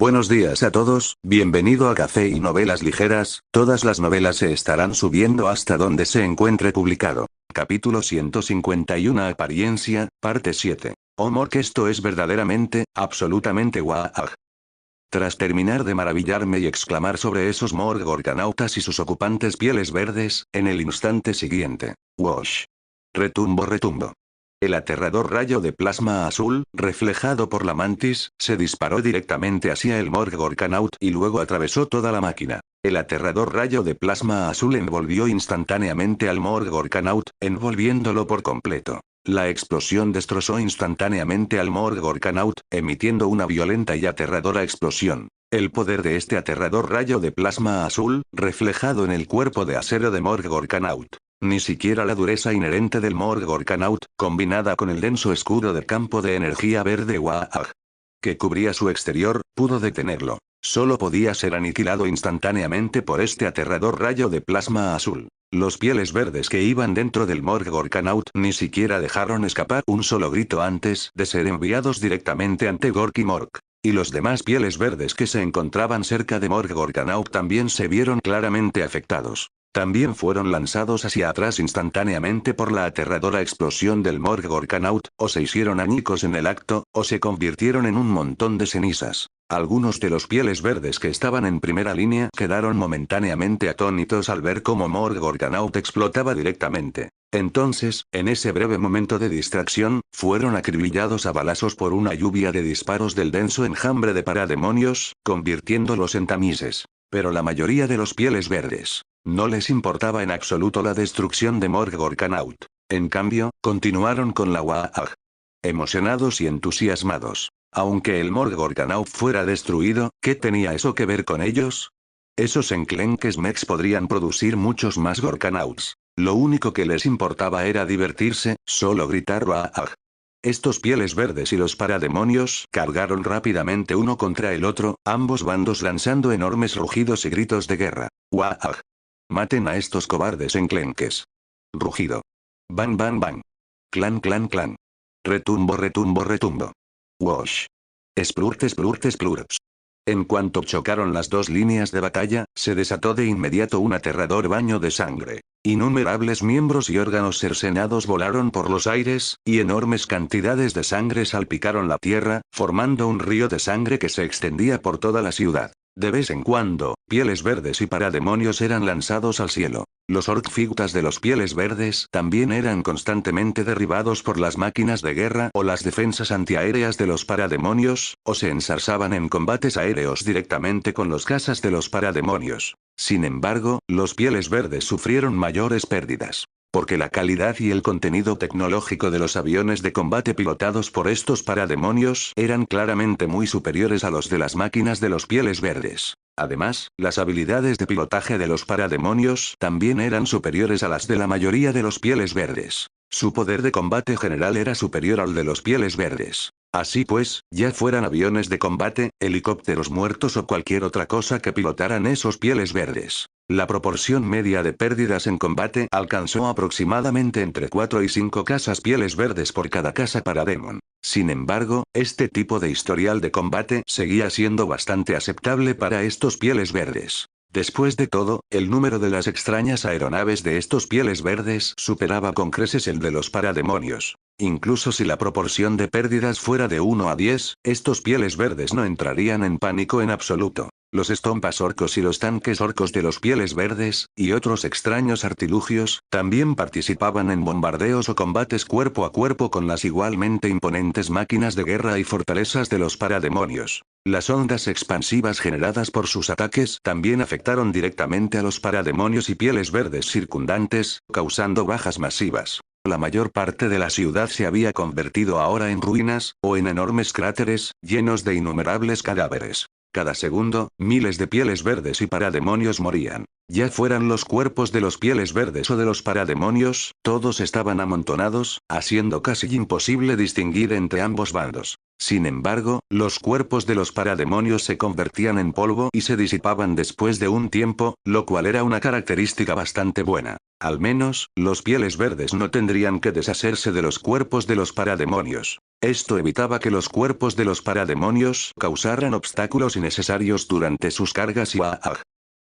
Buenos días a todos, bienvenido a Café y Novelas Ligeras, todas las novelas se estarán subiendo hasta donde se encuentre publicado. Capítulo 151 Apariencia, parte 7. Oh Mork, esto es verdaderamente, absolutamente guau. Tras terminar de maravillarme y exclamar sobre esos Morgorganautas y sus ocupantes pieles verdes, en el instante siguiente. Wash. Retumbo. El aterrador rayo de plasma azul, reflejado por la mantis, se disparó directamente hacia el Morgorganaut y luego atravesó toda la máquina. El aterrador rayo de plasma azul envolvió instantáneamente al Morgorganaut, envolviéndolo por completo. La explosión destrozó instantáneamente al Morgorganaut, emitiendo una violenta y aterradora explosión. El poder de este aterrador rayo de plasma azul, reflejado en el cuerpo de acero de Morgorganaut. Ni siquiera la dureza inherente del Morgorganaut, combinada con el denso escudo de campo de energía verde Waag, que cubría su exterior, pudo detenerlo. Solo podía ser aniquilado instantáneamente por este aterrador rayo de plasma azul. Los pieles verdes que iban dentro del Morgorganaut ni siquiera dejaron escapar un solo grito antes de ser enviados directamente ante Gorky Mork. Y los demás pieles verdes que se encontraban cerca de Morgorganaut también se vieron claramente afectados. También fueron lanzados hacia atrás instantáneamente por la aterradora explosión del Morgorganaut, o se hicieron añicos en el acto, o se convirtieron en un montón de cenizas. Algunos de los pieles verdes que estaban en primera línea quedaron momentáneamente atónitos al ver cómo Morgorganaut explotaba directamente. Entonces, en ese breve momento de distracción, fueron acribillados a balazos por una lluvia de disparos del denso enjambre de parademonios, convirtiéndolos en tamises. Pero la mayoría de los pieles verdes no les importaba en absoluto la destrucción de Morgorganaut. En cambio, continuaron con la Waag. Emocionados y entusiasmados. Aunque el Morgorganaut fuera destruido, ¿qué tenía eso que ver con ellos? Esos enclenques mechs podrían producir muchos más Gorkanauts. Lo único que les importaba era divertirse, solo gritar Waag. Estos pieles verdes y los parademonios cargaron rápidamente uno contra el otro, ambos bandos lanzando enormes rugidos y gritos de guerra. Waag. Maten a estos cobardes enclenques. Rugido. Bang bang bang. Clan clan clan. Retumbo. Wash. Splurts. En cuanto chocaron las dos líneas de batalla, se desató de inmediato un aterrador baño de sangre. Innumerables miembros y órganos cercenados volaron por los aires, y enormes cantidades de sangre salpicaron la tierra, formando un río de sangre que se extendía por toda la ciudad. De vez en cuando, pieles verdes y parademonios eran lanzados al cielo. Los Orkfigtas de los pieles verdes también eran constantemente derribados por las máquinas de guerra o las defensas antiaéreas de los parademonios, o se ensarzaban en combates aéreos directamente con los cazas de los parademonios. Sin embargo, los pieles verdes sufrieron mayores pérdidas. Porque la calidad y el contenido tecnológico de los aviones de combate pilotados por estos parademonios eran claramente muy superiores a los de las máquinas de los pieles verdes. Además, las habilidades de pilotaje de los parademonios también eran superiores a las de la mayoría de los pieles verdes. Su poder de combate general era superior al de los pieles verdes. Así pues, ya fueran aviones de combate, helicópteros muertos o cualquier otra cosa que pilotaran esos pieles verdes. La proporción media de pérdidas en combate alcanzó aproximadamente entre 4 y 5 casas pieles verdes por cada casa parademon. Sin embargo, este tipo de historial de combate seguía siendo bastante aceptable para estos pieles verdes. Después de todo, el número de las extrañas aeronaves de estos pieles verdes superaba con creces el de los parademonios. Incluso si la proporción de pérdidas fuera de 1 a 10, estos pieles verdes no entrarían en pánico en absoluto. Los estompas orcos y los tanques orcos de los pieles verdes, y otros extraños artilugios, también participaban en bombardeos o combates cuerpo a cuerpo con las igualmente imponentes máquinas de guerra y fortalezas de los parademonios. Las ondas expansivas generadas por sus ataques también afectaron directamente a los parademonios y pieles verdes circundantes, causando bajas masivas. La mayor parte de la ciudad se había convertido ahora en ruinas, o en enormes cráteres, llenos de innumerables cadáveres. Cada segundo, miles de pieles verdes y parademonios morían. Ya fueran los cuerpos de los pieles verdes o de los parademonios, todos estaban amontonados, haciendo casi imposible distinguir entre ambos bandos. Sin embargo, los cuerpos de los parademonios se convertían en polvo y se disipaban después de un tiempo, lo cual era una característica bastante buena. Al menos, los pieles verdes no tendrían que deshacerse de los cuerpos de los parademonios. Esto evitaba que los cuerpos de los parademonios causaran obstáculos innecesarios durante sus cargas y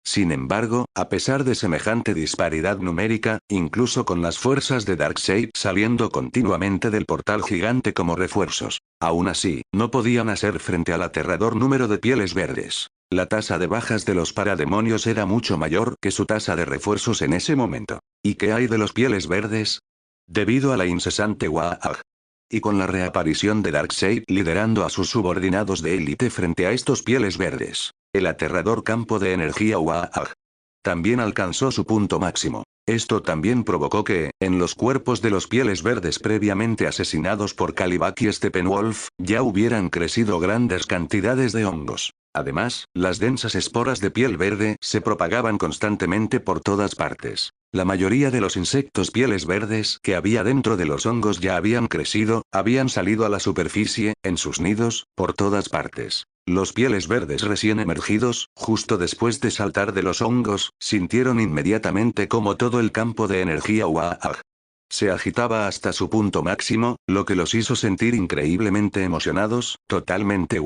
Sin embargo, a pesar de semejante disparidad numérica, incluso con las fuerzas de Darkseid saliendo continuamente del portal gigante como refuerzos, aún así, no podían hacer frente al aterrador número de pieles verdes. La tasa de bajas de los parademonios era mucho mayor que su tasa de refuerzos en ese momento. ¿Y qué hay de los pieles verdes? Debido a la incesante y con la reaparición de Darkseid liderando a sus subordinados de élite frente a estos pieles verdes, el aterrador campo de energía también alcanzó su punto máximo. Esto también provocó que, en los cuerpos de los pieles verdes previamente asesinados por Kalibak y Steppenwolf, ya hubieran crecido grandes cantidades de hongos. Además, las densas esporas de piel verde se propagaban constantemente por todas partes. La mayoría de los insectos pieles verdes que había dentro de los hongos ya habían crecido, habían salido a la superficie, en sus nidos, por todas partes. Los pieles verdes recién emergidos, justo después de saltar de los hongos, sintieron inmediatamente como todo el campo de energía se agitaba hasta su punto máximo, lo que los hizo sentir increíblemente emocionados, totalmente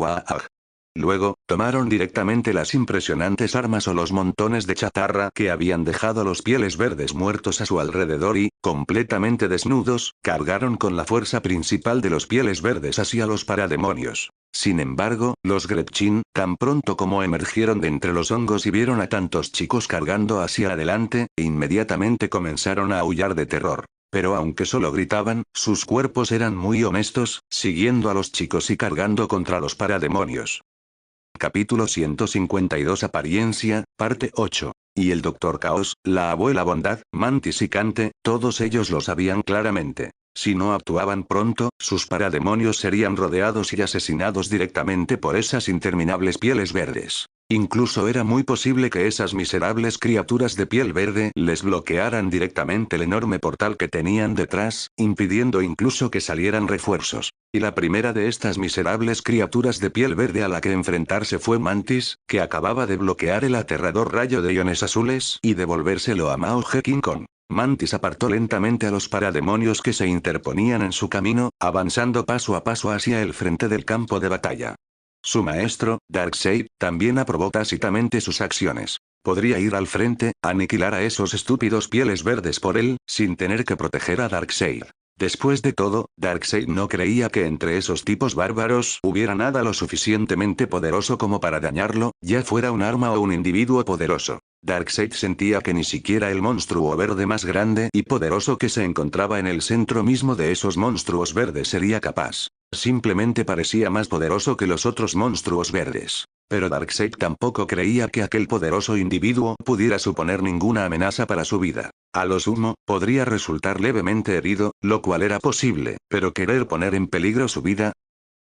Luego, tomaron directamente las impresionantes armas o los montones de chatarra que habían dejado los pieles verdes muertos a su alrededor y, completamente desnudos, cargaron con la fuerza principal de los pieles verdes hacia los parademonios. Sin embargo, los Gretchin, tan pronto como emergieron de entre los hongos y vieron a tantos chicos cargando hacia adelante, inmediatamente comenzaron a aullar de terror. Pero aunque solo gritaban, sus cuerpos eran muy honestos, siguiendo a los chicos y cargando contra los parademonios. Capítulo 152 Apariencia, parte 8. Y el Dr. Caos, la abuela Bondad, Mantis y Cante, todos ellos lo sabían claramente. Si no actuaban pronto, sus parademonios serían rodeados y asesinados directamente por esas interminables pieles verdes. Incluso era muy posible que esas miserables criaturas de piel verde les bloquearan directamente el enorme portal que tenían detrás, impidiendo incluso que salieran refuerzos. Y la primera de estas miserables criaturas de piel verde a la que enfrentarse fue Mantis, que acababa de bloquear el aterrador rayo de iones azules y devolvérselo a Mao King Kong. Mantis apartó lentamente a los parademonios que se interponían en su camino, avanzando paso a paso hacia el frente del campo de batalla. Su maestro, Darkseid, también aprobó tácitamente sus acciones. Podría ir al frente, aniquilar a esos estúpidos pieles verdes por él, sin tener que proteger a Darkseid. Después de todo, Darkseid no creía que entre esos tipos bárbaros hubiera nada lo suficientemente poderoso como para dañarlo, ya fuera un arma o un individuo poderoso. Darkseid sentía que ni siquiera el monstruo verde más grande y poderoso que se encontraba en el centro mismo de esos monstruos verdes sería capaz. Simplemente parecía más poderoso que los otros monstruos verdes. Pero Darkseid tampoco creía que aquel poderoso individuo pudiera suponer ninguna amenaza para su vida. A lo sumo, podría resultar levemente herido, lo cual era posible, pero querer poner en peligro su vida,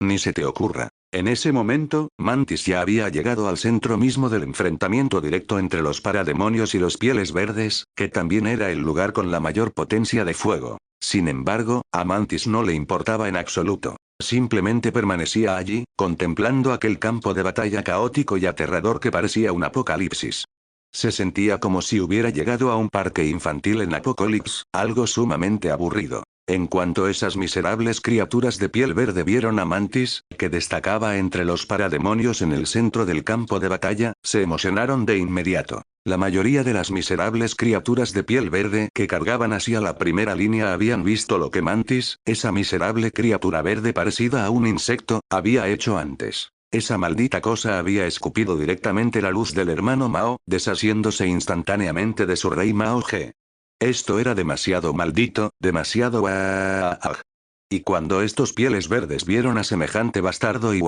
ni se te ocurra. En ese momento, Mantis ya había llegado al centro mismo del enfrentamiento directo entre los parademonios y los pieles verdes, que también era el lugar con la mayor potencia de fuego. Sin embargo, a Mantis no le importaba en absoluto. Simplemente permanecía allí, contemplando aquel campo de batalla caótico y aterrador que parecía un apocalipsis. Se sentía como si hubiera llegado a un parque infantil en Apocalipsis, algo sumamente aburrido. En cuanto esas miserables criaturas de piel verde vieron a Mantis, que destacaba entre los parademonios en el centro del campo de batalla, se emocionaron de inmediato. La mayoría de las miserables criaturas de piel verde que cargaban hacia la primera línea habían visto lo que Mantis, esa miserable criatura verde parecida a un insecto, había hecho antes. Esa maldita cosa había escupido directamente la luz del hermano Mao, deshaciéndose instantáneamente de su rey Mao Ge. Esto era demasiado maldito, demasiado Y cuando estos pieles verdes vieron a semejante bastardo y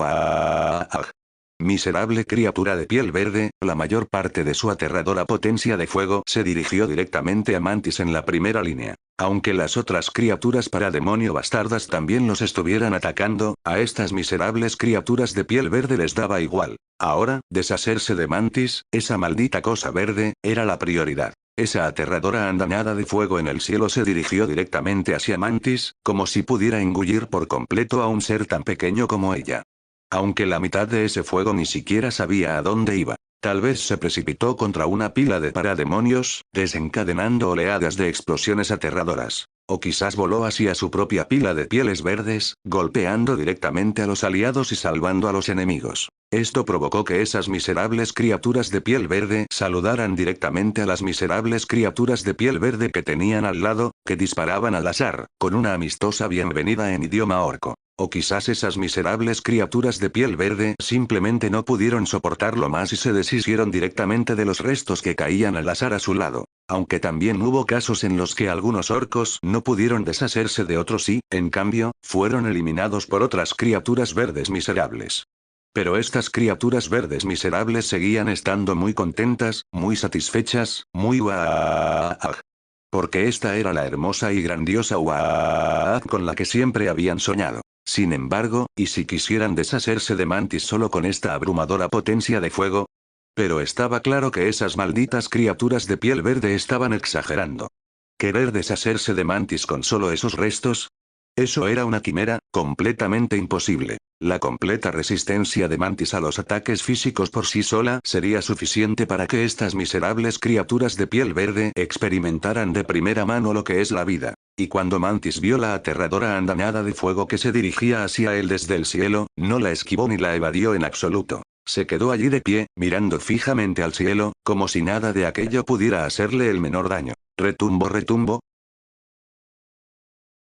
Miserable criatura de piel verde, la mayor parte de su aterradora potencia de fuego se dirigió directamente a Mantis en la primera línea. Aunque las otras criaturas parademonio bastardas también los estuvieran atacando, a estas miserables criaturas de piel verde les daba igual. Ahora, deshacerse de Mantis, esa maldita cosa verde, era la prioridad. Esa aterradora andanada de fuego en el cielo se dirigió directamente hacia Mantis, como si pudiera engullir por completo a un ser tan pequeño como ella. Aunque la mitad de ese fuego ni siquiera sabía a dónde iba. Tal vez se precipitó contra una pila de parademonios, desencadenando oleadas de explosiones aterradoras. O quizás voló hacia su propia pila de pieles verdes, golpeando directamente a los aliados y salvando a los enemigos. Esto provocó que esas miserables criaturas de piel verde saludaran directamente a las miserables criaturas de piel verde que tenían al lado, que disparaban al azar, con una amistosa bienvenida en idioma orco. O quizás esas miserables criaturas de piel verde simplemente no pudieron soportarlo más y se deshicieron directamente de los restos que caían al azar a su lado. Aunque también hubo casos en los que algunos orcos no pudieron deshacerse de otros y, en cambio, fueron eliminados por otras criaturas verdes miserables. Pero estas criaturas verdes miserables seguían estando muy contentas, muy satisfechas, muy guaaj. Porque esta era la hermosa y grandiosa guaaj con la que siempre habían soñado. Sin embargo, ¿y si quisieran deshacerse de Mantis solo con esta abrumadora potencia de fuego? Pero estaba claro que esas malditas criaturas de piel verde estaban exagerando. ¿Querer deshacerse de Mantis con solo esos restos? Eso era una quimera, completamente imposible. La completa resistencia de Mantis a los ataques físicos por sí sola sería suficiente para que estas miserables criaturas de piel verde experimentaran de primera mano lo que es la vida. Y cuando Mantis vio la aterradora andanada de fuego que se dirigía hacia él desde el cielo, no la esquivó ni la evadió en absoluto. Se quedó allí de pie, mirando fijamente al cielo, como si nada de aquello pudiera hacerle el menor daño. Retumbo, retumbo.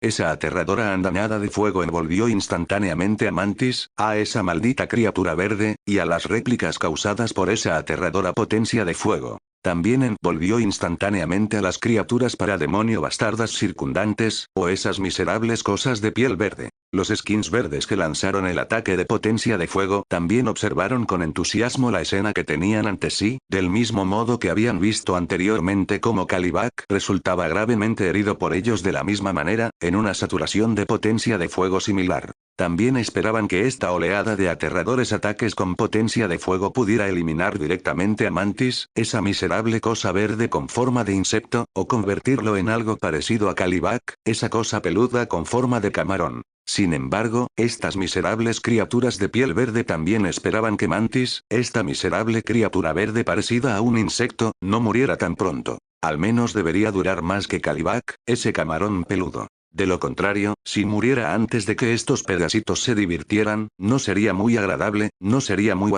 Esa aterradora andanada de fuego envolvió instantáneamente a Mantis, a esa maldita criatura verde, y a las réplicas causadas por esa aterradora potencia de fuego. También envolvió instantáneamente a las criaturas parademonio bastardas circundantes, o esas miserables cosas de piel verde. Los skins verdes que lanzaron el ataque de potencia de fuego también observaron con entusiasmo la escena que tenían ante sí, del mismo modo que habían visto anteriormente cómo Calibac resultaba gravemente herido por ellos de la misma manera, en una saturación de potencia de fuego similar. También esperaban que esta oleada de aterradores ataques con potencia de fuego pudiera eliminar directamente a Mantis, esa miserable cosa verde con forma de insecto, o convertirlo en algo parecido a Calibac, esa cosa peluda con forma de camarón. Sin embargo, estas miserables criaturas de piel verde también esperaban que Mantis, esta miserable criatura verde parecida a un insecto, no muriera tan pronto. Al menos debería durar más que Calibac, ese camarón peludo. De lo contrario, si muriera antes de que estos pedacitos se divirtieran, no sería muy agradable, no sería muy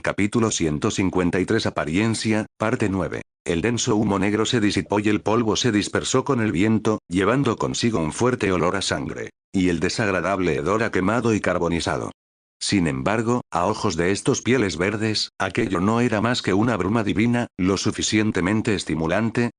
Capítulo 153 Apariencia, parte 9. El denso humo negro se disipó y el polvo se dispersó con el viento, llevando consigo un fuerte olor a sangre. Y el desagradable hedor a quemado y carbonizado. Sin embargo, a ojos de estos pieles verdes, aquello no era más que una bruma divina, lo suficientemente estimulante,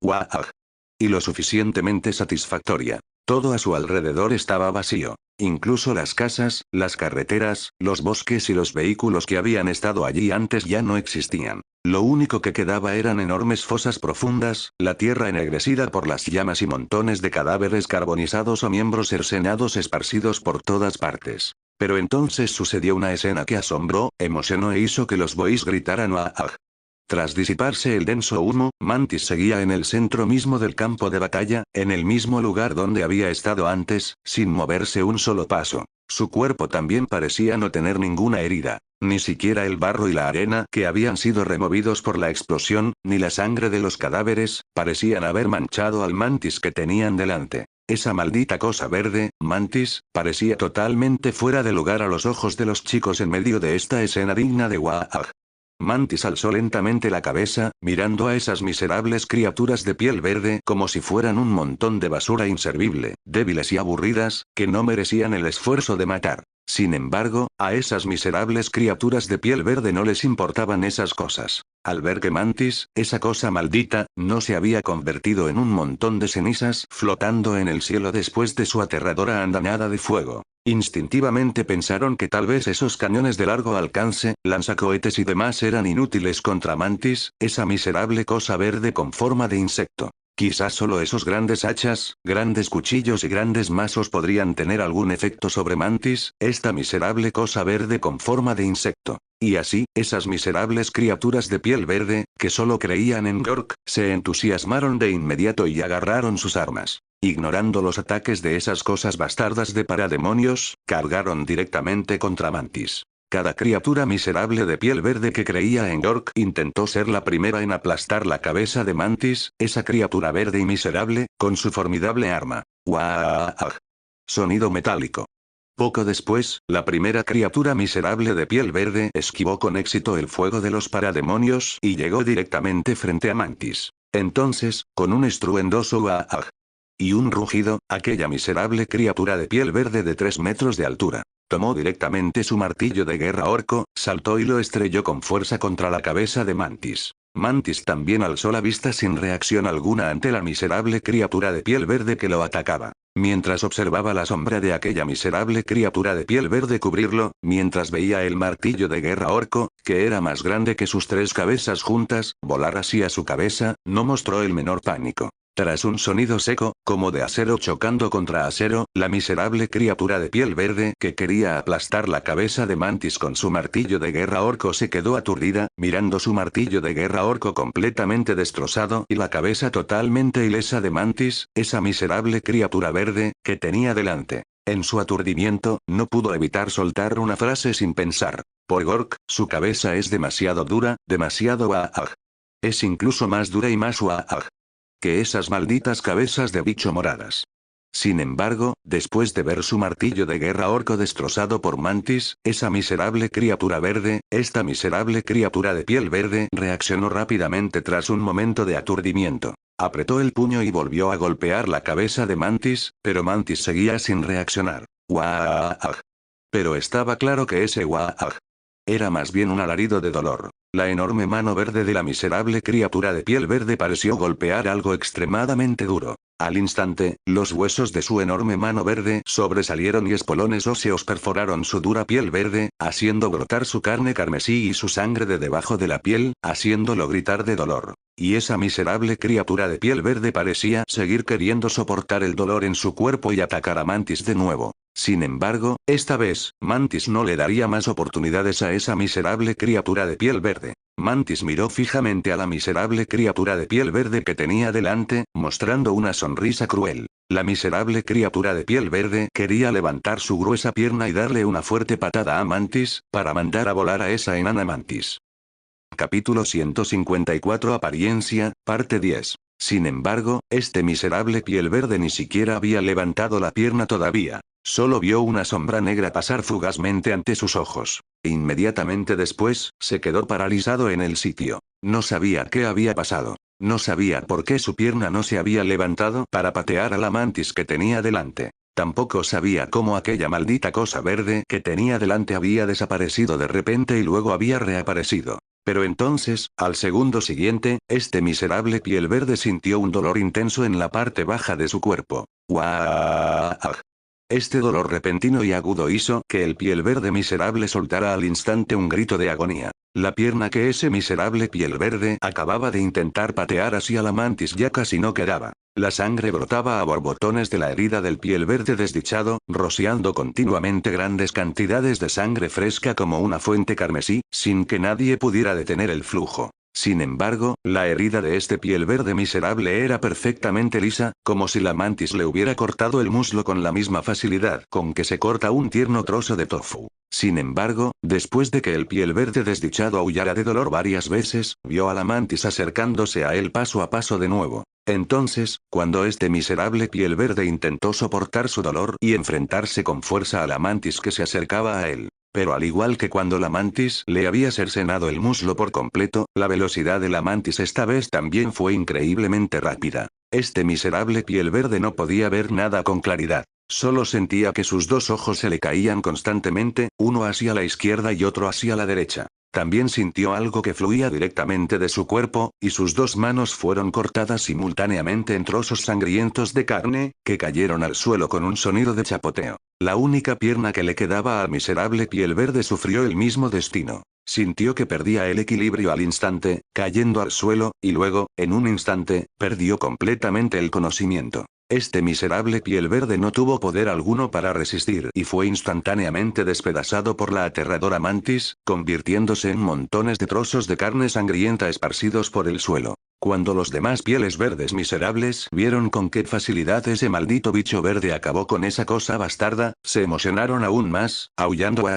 y lo suficientemente satisfactoria. Todo a su alrededor estaba vacío. Incluso las casas, las carreteras, los bosques y los vehículos que habían estado allí antes ya no existían. Lo único que quedaba eran enormes fosas profundas, la tierra ennegrecida por las llamas y montones de cadáveres carbonizados o miembros cercenados esparcidos por todas partes. Pero entonces sucedió una escena que asombró, emocionó e hizo que los bois gritaran ¡ah! Tras disiparse el denso humo, Mantis seguía en el centro mismo del campo de batalla, en el mismo lugar donde había estado antes, sin moverse un solo paso. Su cuerpo también parecía no tener ninguna herida. Ni siquiera el barro y la arena que habían sido removidos por la explosión, ni la sangre de los cadáveres, parecían haber manchado al Mantis que tenían delante. Esa maldita cosa verde, Mantis, parecía totalmente fuera de lugar a los ojos de los chicos en medio de esta escena digna de Waag. Mantis alzó lentamente la cabeza, mirando a esas miserables criaturas de piel verde como si fueran un montón de basura inservible, débiles y aburridas, que no merecían el esfuerzo de matar. Sin embargo, a esas miserables criaturas de piel verde no les importaban esas cosas. Al ver que Mantis, esa cosa maldita, no se había convertido en un montón de cenizas flotando en el cielo después de su aterradora andanada de fuego, instintivamente pensaron que tal vez esos cañones de largo alcance, lanzacohetes y demás eran inútiles contra Mantis, esa miserable cosa verde con forma de insecto. Quizás solo esos grandes hachas, grandes cuchillos y grandes mazos podrían tener algún efecto sobre Mantis, esta miserable cosa verde con forma de insecto. Y así, esas miserables criaturas de piel verde, que solo creían en Gork, se entusiasmaron de inmediato y agarraron sus armas. Ignorando los ataques de esas cosas bastardas de parademonios, cargaron directamente contra Mantis. Cada criatura miserable de piel verde que creía en Gork intentó ser la primera en aplastar la cabeza de Mantis, esa criatura verde y miserable, con su formidable arma. ¡Guau! Sonido metálico. Poco después, la primera criatura miserable de piel verde esquivó con éxito el fuego de los parademonios y llegó directamente frente a Mantis. Entonces, con un estruendoso ¡guau! Y un rugido, aquella miserable criatura de piel verde de 3 metros de altura tomó directamente su martillo de guerra orco, saltó y lo estrelló con fuerza contra la cabeza de Mantis. Mantis también alzó la vista sin reacción alguna ante la miserable criatura de piel verde que lo atacaba. Mientras observaba la sombra de aquella miserable criatura de piel verde cubrirlo, mientras veía el martillo de guerra orco, que era más grande que sus 3 cabezas juntas, volar hacia su cabeza, no mostró el menor pánico. Tras un sonido seco, como de acero chocando contra acero, la miserable criatura de piel verde que quería aplastar la cabeza de Mantis con su martillo de guerra orco se quedó aturdida, mirando su martillo de guerra orco completamente destrozado y la cabeza totalmente ilesa de Mantis, esa miserable criatura verde, que tenía delante. En su aturdimiento, no pudo evitar soltar una frase sin pensar. Por Gork, su cabeza es demasiado dura, demasiado ¡guau! Es incluso más dura y más ¡guau! Que esas malditas cabezas de bicho moradas. Sin embargo, después de ver su martillo de guerra orco destrozado por Mantis, esa miserable criatura verde, esta miserable criatura de piel verde reaccionó rápidamente tras un momento de aturdimiento. Apretó el puño y volvió a golpear la cabeza de Mantis, pero Mantis seguía sin reaccionar. ¡Guau! Pero estaba claro que ese ¡guau! Era más bien un alarido de dolor. La enorme mano verde de la miserable criatura de piel verde pareció golpear algo extremadamente duro. Al instante, los huesos de su enorme mano verde sobresalieron y espolones óseos perforaron su dura piel verde, haciendo brotar su carne carmesí y su sangre de debajo de la piel, haciéndolo gritar de dolor. Y esa miserable criatura de piel verde parecía seguir queriendo soportar el dolor en su cuerpo y atacar a Mantis de nuevo. Sin embargo, esta vez, Mantis no le daría más oportunidades a esa miserable criatura de piel verde. Mantis miró fijamente a la miserable criatura de piel verde que tenía delante, mostrando una sonrisa cruel. La miserable criatura de piel verde quería levantar su gruesa pierna y darle una fuerte patada a Mantis, para mandar a volar a esa enana Mantis. Capítulo 154 Apariencia, parte 10. Sin embargo, este miserable piel verde ni siquiera había levantado la pierna todavía. Solo vio una sombra negra pasar fugazmente ante sus ojos. Inmediatamente después, se quedó paralizado en el sitio. No sabía qué había pasado. No sabía por qué su pierna no se había levantado para patear a la Mantis que tenía delante. Tampoco sabía cómo aquella maldita cosa verde que tenía delante había desaparecido de repente y luego había reaparecido. Pero entonces, al segundo siguiente, este miserable piel verde sintió un dolor intenso en la parte baja de su cuerpo. ¡Guau! Este dolor repentino y agudo hizo que el piel verde miserable soltara al instante un grito de agonía. La pierna que ese miserable piel verde acababa de intentar patear hacia la Mantis ya casi no quedaba. La sangre brotaba a borbotones de la herida del piel verde desdichado, rociando continuamente grandes cantidades de sangre fresca como una fuente carmesí, sin que nadie pudiera detener el flujo. Sin embargo, la herida de este piel verde miserable era perfectamente lisa, como si la Mantis le hubiera cortado el muslo con la misma facilidad con que se corta un tierno trozo de tofu. Sin embargo, después de que el piel verde desdichado aullara de dolor varias veces, vio a la Mantis acercándose a él paso a paso de nuevo. Entonces, cuando este miserable piel verde intentó soportar su dolor y enfrentarse con fuerza a la Mantis que se acercaba a él. Pero al igual que cuando la Mantis le había cercenado el muslo por completo, la velocidad de la Mantis esta vez también fue increíblemente rápida. Este miserable piel verde no podía ver nada con claridad. Solo sentía que sus dos ojos se le caían constantemente, uno hacia la izquierda y otro hacia la derecha. También sintió algo que fluía directamente de su cuerpo, y sus dos manos fueron cortadas simultáneamente en trozos sangrientos de carne, que cayeron al suelo con un sonido de chapoteo. La única pierna que le quedaba al miserable piel verde sufrió el mismo destino. Sintió que perdía el equilibrio al instante, cayendo al suelo, y luego, en un instante, perdió completamente el conocimiento. Este miserable piel verde no tuvo poder alguno para resistir y fue instantáneamente despedazado por la aterradora mantis, convirtiéndose en montones de trozos de carne sangrienta esparcidos por el suelo. Cuando los demás pieles verdes miserables vieron con qué facilidad ese maldito bicho verde acabó con esa cosa bastarda, se emocionaron aún más, aullando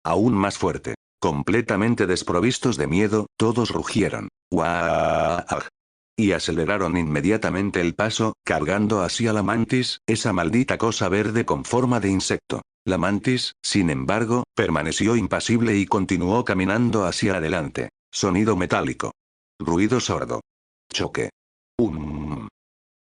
aún más fuerte. Completamente desprovistos de miedo, todos rugieron. Y aceleraron inmediatamente el paso, cargando hacia la mantis, esa maldita cosa verde con forma de insecto. La mantis, sin embargo, permaneció impasible y continuó caminando hacia adelante. Sonido metálico. Ruido sordo. Choque.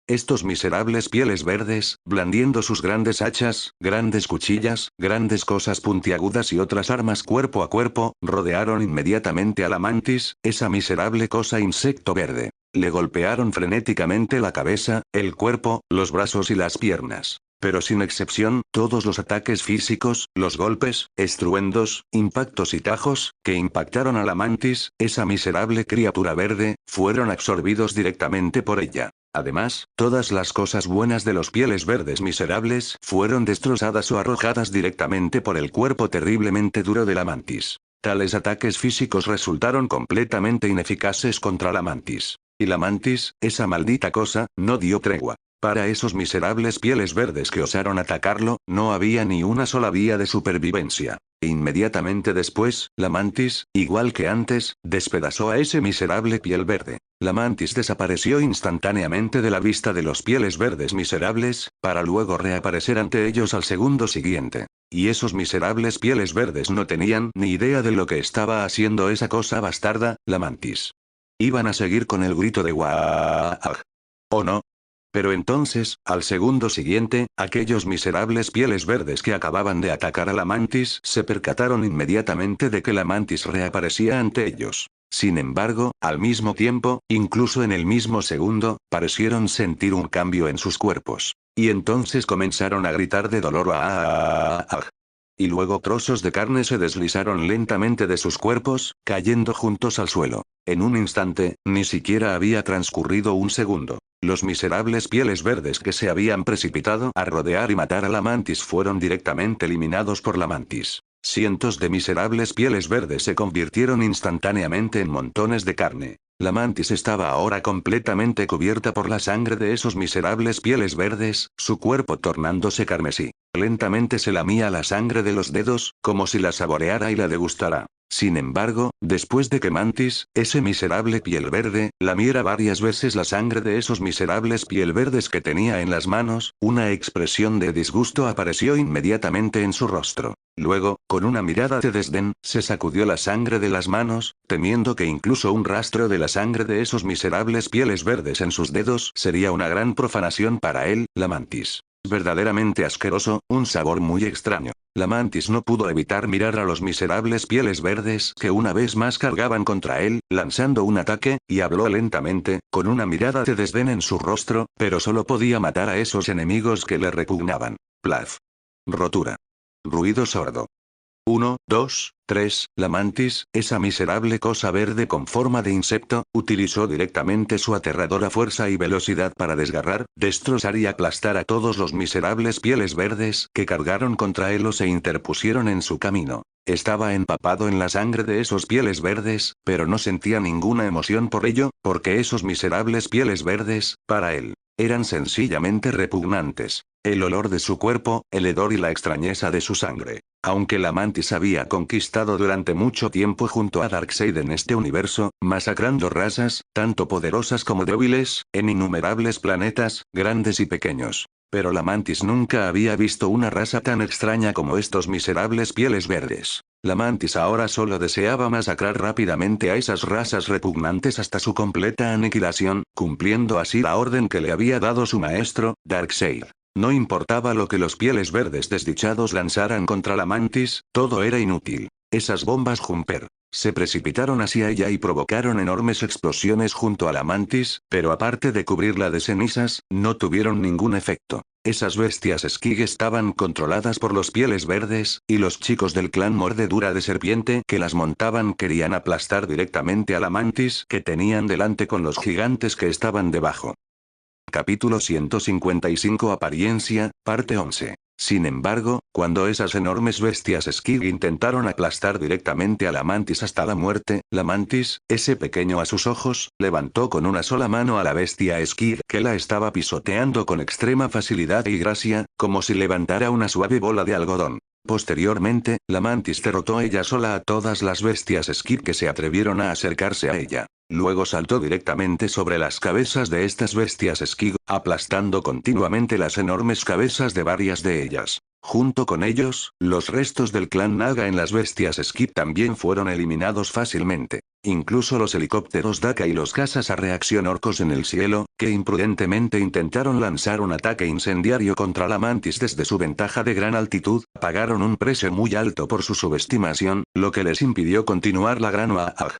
Estos miserables pieles verdes, blandiendo sus grandes hachas, grandes cuchillas, grandes cosas puntiagudas y otras armas cuerpo a cuerpo, rodearon inmediatamente a la mantis, esa miserable cosa insecto verde. Le golpearon frenéticamente la cabeza, el cuerpo, los brazos y las piernas. Pero sin excepción, todos los ataques físicos, los golpes, estruendos, impactos y tajos, que impactaron a la mantis, esa miserable criatura verde, fueron absorbidos directamente por ella. Además, todas las cosas buenas de los pieles verdes miserables fueron destrozadas o arrojadas directamente por el cuerpo terriblemente duro de la mantis. Tales ataques físicos resultaron completamente ineficaces contra la mantis. Y la mantis, esa maldita cosa, no dio tregua. Para esos miserables pieles verdes que osaron atacarlo, no había ni una sola vía de supervivencia. Inmediatamente después, la mantis, igual que antes, despedazó a ese miserable piel verde. La mantis desapareció instantáneamente de la vista de los pieles verdes miserables, para luego reaparecer ante ellos al segundo siguiente. Y esos miserables pieles verdes no tenían ni idea de lo que estaba haciendo esa cosa bastarda, la mantis. Iban a seguir con el grito de guaaj. ¿O no? Pero entonces, al segundo siguiente, aquellos miserables pieles verdes que acababan de atacar a la mantis se percataron inmediatamente de que la mantis reaparecía ante ellos. Sin embargo, al mismo tiempo, incluso en el mismo segundo, parecieron sentir un cambio en sus cuerpos. Y entonces comenzaron a gritar de dolor y luego trozos de carne se deslizaron lentamente de sus cuerpos, cayendo juntos al suelo. En un instante, ni siquiera había transcurrido un segundo. Los miserables pieles verdes que se habían precipitado a rodear y matar a la mantis fueron directamente eliminados por la mantis. Cientos de miserables pieles verdes se convirtieron instantáneamente en montones de carne. La mantis estaba ahora completamente cubierta por la sangre de esos miserables pieles verdes, su cuerpo tornándose carmesí. Lentamente se lamía la sangre de los dedos, como si la saboreara y la degustara. Sin embargo, después de que Mantis, ese miserable piel verde, lamiera varias veces la sangre de esos miserables piel verdes que tenía en las manos, una expresión de disgusto apareció inmediatamente en su rostro. Luego, con una mirada de desdén, se sacudió la sangre de las manos, temiendo que incluso un rastro de la sangre de esos miserables pieles verdes en sus dedos sería una gran profanación para él, la Mantis. Verdaderamente asqueroso, un sabor muy extraño. La mantis no pudo evitar mirar a los miserables pieles verdes que una vez más cargaban contra él, lanzando un ataque, y habló lentamente, con una mirada de desdén en su rostro, pero solo podía matar a esos enemigos que le repugnaban. Plaf. Rotura. Ruido sordo. 1, 2, 3, la mantis, esa miserable cosa verde con forma de insecto, utilizó directamente su aterradora fuerza y velocidad para desgarrar, destrozar y aplastar a todos los miserables pieles verdes que cargaron contra él o se interpusieron en su camino. Estaba empapado en la sangre de esos pieles verdes, pero no sentía ninguna emoción por ello, porque esos miserables pieles verdes, para él, eran sencillamente repugnantes. El olor de su cuerpo, el hedor y la extrañeza de su sangre. Aunque la mantis había conquistado durante mucho tiempo junto a Darkseid en este universo, masacrando razas, tanto poderosas como débiles, en innumerables planetas, grandes y pequeños. Pero la mantis nunca había visto una raza tan extraña como estos miserables pieles verdes. La mantis ahora solo deseaba masacrar rápidamente a esas razas repugnantes hasta su completa aniquilación, cumpliendo así la orden que le había dado su maestro, Darkseid. No importaba lo que los pieles verdes desdichados lanzaran contra la mantis, todo era inútil. Esas bombas Jumper se precipitaron hacia ella y provocaron enormes explosiones junto a la mantis, pero aparte de cubrirla de cenizas, no tuvieron ningún efecto. Esas bestias Skig estaban controladas por los pieles verdes, y los chicos del clan Mordedura de Serpiente que las montaban querían aplastar directamente a la mantis que tenían delante con los gigantes que estaban debajo. Capítulo 155 Apariencia, parte 11. Sin embargo, cuando esas enormes bestias Skig intentaron aplastar directamente a la mantis hasta la muerte, la mantis, ese pequeño a sus ojos, levantó con una sola mano a la bestia Skig que la estaba pisoteando con extrema facilidad y gracia, como si levantara una suave bola de algodón. Posteriormente, la mantis derrotó ella sola a todas las bestias Skig que se atrevieron a acercarse a ella. Luego saltó directamente sobre las cabezas de estas bestias Skig, aplastando continuamente las enormes cabezas de varias de ellas. Junto con ellos, los restos del clan Naga en las bestias Skig también fueron eliminados fácilmente. Incluso los helicópteros Daka y los cazas a reacción orcos en el cielo, que imprudentemente intentaron lanzar un ataque incendiario contra la mantis desde su ventaja de gran altitud, pagaron un precio muy alto por su subestimación, lo que les impidió continuar la gran OAAG.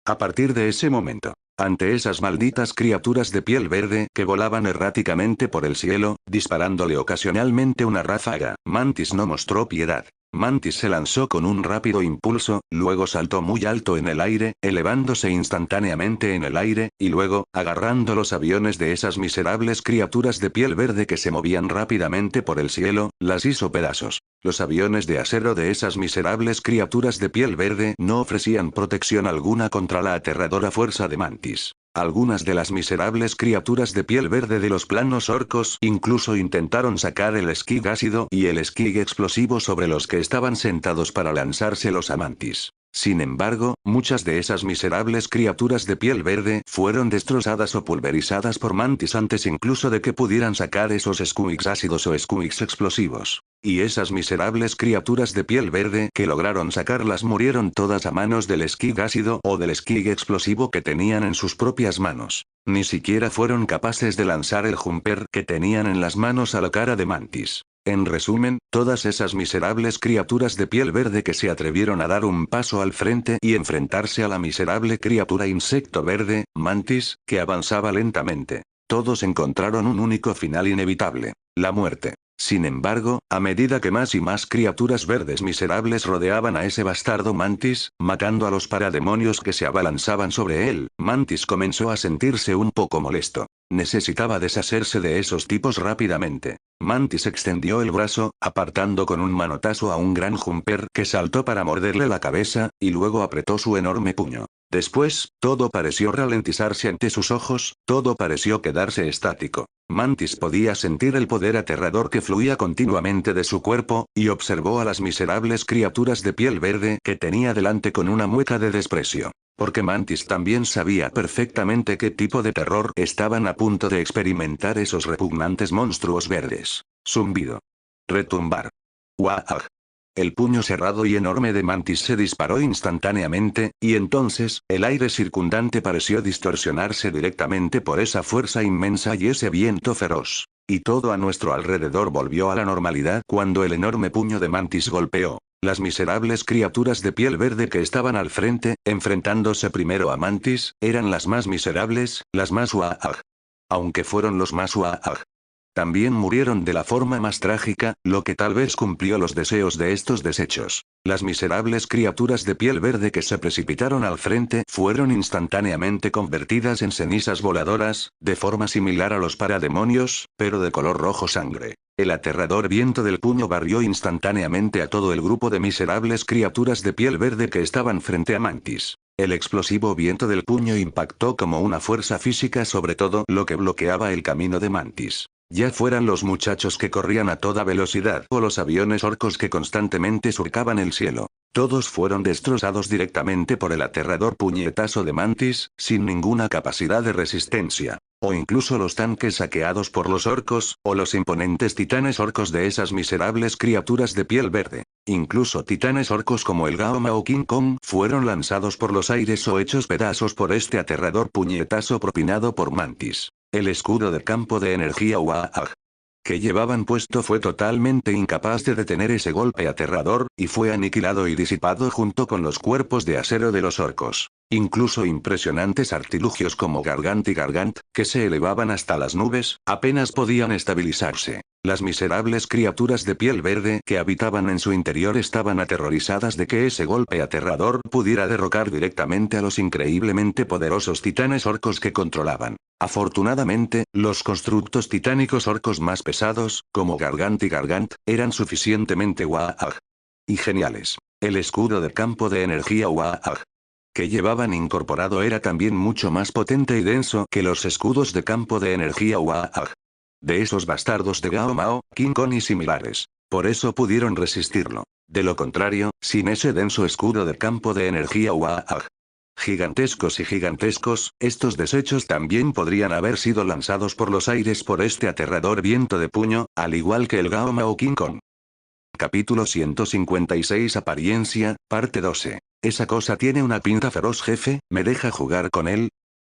A partir de ese momento, ante esas malditas criaturas de piel verde que volaban erráticamente por el cielo, disparándole ocasionalmente una ráfaga, Mantis no mostró piedad. Mantis se lanzó con un rápido impulso, luego saltó muy alto en el aire, elevándose instantáneamente en el aire, y luego, agarrando los aviones de esas miserables criaturas de piel verde que se movían rápidamente por el cielo, las hizo pedazos. Los aviones de acero de esas miserables criaturas de piel verde no ofrecían protección alguna contra la aterradora fuerza de Mantis. Algunas de las miserables criaturas de piel verde de los planos orcos incluso intentaron sacar el Skig ácido y el Skig explosivo sobre los que estaban sentados para lanzárselos a Mantis. Sin embargo, muchas de esas miserables criaturas de piel verde fueron destrozadas o pulverizadas por Mantis antes incluso de que pudieran sacar esos Skigs ácidos o Skigs explosivos. Y esas miserables criaturas de piel verde que lograron sacarlas murieron todas a manos del Skig ácido o del Skig explosivo que tenían en sus propias manos. Ni siquiera fueron capaces de lanzar el Jumper que tenían en las manos a la cara de Mantis. En resumen, todas esas miserables criaturas de piel verde que se atrevieron a dar un paso al frente y enfrentarse a la miserable criatura insecto verde, Mantis, que avanzaba lentamente. Todos encontraron un único final inevitable: la muerte. Sin embargo, a medida que más y más criaturas verdes miserables rodeaban a ese bastardo Mantis, matando a los parademonios que se abalanzaban sobre él, Mantis comenzó a sentirse un poco molesto. Necesitaba deshacerse de esos tipos rápidamente. Mantis extendió el brazo, apartando con un manotazo a un gran Jumper que saltó para morderle la cabeza, y luego apretó su enorme puño. Después, todo pareció ralentizarse ante sus ojos, todo pareció quedarse estático. Mantis podía sentir el poder aterrador que fluía continuamente de su cuerpo, y observó a las miserables criaturas de piel verde que tenía delante con una mueca de desprecio. Porque Mantis también sabía perfectamente qué tipo de terror estaban a punto de experimentar esos repugnantes monstruos verdes. Zumbido. Retumbar. ¡Guau! El puño cerrado y enorme de Mantis se disparó instantáneamente, y entonces, el aire circundante pareció distorsionarse directamente por esa fuerza inmensa y ese viento feroz. Y todo a nuestro alrededor volvió a la normalidad cuando el enorme puño de Mantis golpeó las miserables criaturas de piel verde que estaban al frente, enfrentándose primero a Mantis, eran las más miserables, las más uaag. Aunque fueron los más uaag, también murieron de la forma más trágica, lo que tal vez cumplió los deseos de estos desechos. Las miserables criaturas de piel verde que se precipitaron al frente fueron instantáneamente convertidas en cenizas voladoras, de forma similar a los parademonios, pero de color rojo sangre. El aterrador viento del puño barrió instantáneamente a todo el grupo de miserables criaturas de piel verde que estaban frente a Mantis. El explosivo viento del puño impactó como una fuerza física sobre todo lo que bloqueaba el camino de Mantis. Ya fueran los muchachos que corrían a toda velocidad o los aviones orcos que constantemente surcaban el cielo. Todos fueron destrozados directamente por el aterrador puñetazo de Mantis, sin ninguna capacidad de resistencia. O incluso los tanques saqueados por los orcos, o los imponentes titanes orcos de esas miserables criaturas de piel verde. Incluso titanes orcos como el Gaoma o King Kong fueron lanzados por los aires o hechos pedazos por este aterrador puñetazo propinado por Mantis. El escudo de campo de energía UAAG. que llevaban puesto fue totalmente incapaz de detener ese golpe aterrador, y fue aniquilado y disipado junto con los cuerpos de acero de los orcos. Incluso impresionantes artilugios como Gargant y Gargant, que se elevaban hasta las nubes, apenas podían estabilizarse. Las miserables criaturas de piel verde que habitaban en su interior estaban aterrorizadas de que ese golpe aterrador pudiera derrocar directamente a los increíblemente poderosos titanes orcos que controlaban. Afortunadamente, los constructos titánicos orcos más pesados, como Gargant y Gargant, eran suficientemente Waag y geniales. El escudo de campo de energía Waag que llevaban incorporado era también mucho más potente y denso que los escudos de campo de energía Waag de esos bastardos de Gao Mao, King Kong y similares. Por eso pudieron resistirlo. De lo contrario, sin ese denso escudo de campo de energía Waag gigantescos y gigantescos, estos desechos también podrían haber sido lanzados por los aires por este aterrador viento de puño, al igual que el Gao Mao King Kong. Capítulo 156 Apariencia, parte 12. Esa cosa tiene una pinta feroz, jefe, ¿me deja jugar con él?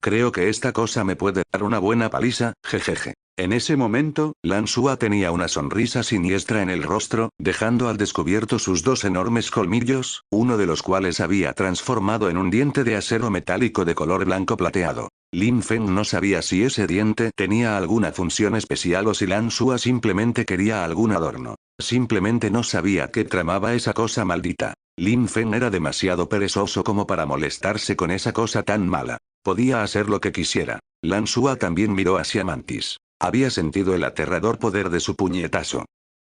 Creo que esta cosa me puede dar una buena paliza, jejeje. En ese momento, Lan Xua tenía una sonrisa siniestra en el rostro, dejando al descubierto sus dos enormes colmillos, uno de los cuales había transformado en un diente de acero metálico de color blanco plateado. Lin Feng no sabía si ese diente tenía alguna función especial o si Lan Xua simplemente quería algún adorno. Simplemente no sabía qué tramaba esa cosa maldita. Lin Feng era demasiado perezoso como para molestarse con esa cosa tan mala. Podía hacer lo que quisiera. Lan Xua también miró hacia Mantis. Había sentido el aterrador poder de su puñetazo.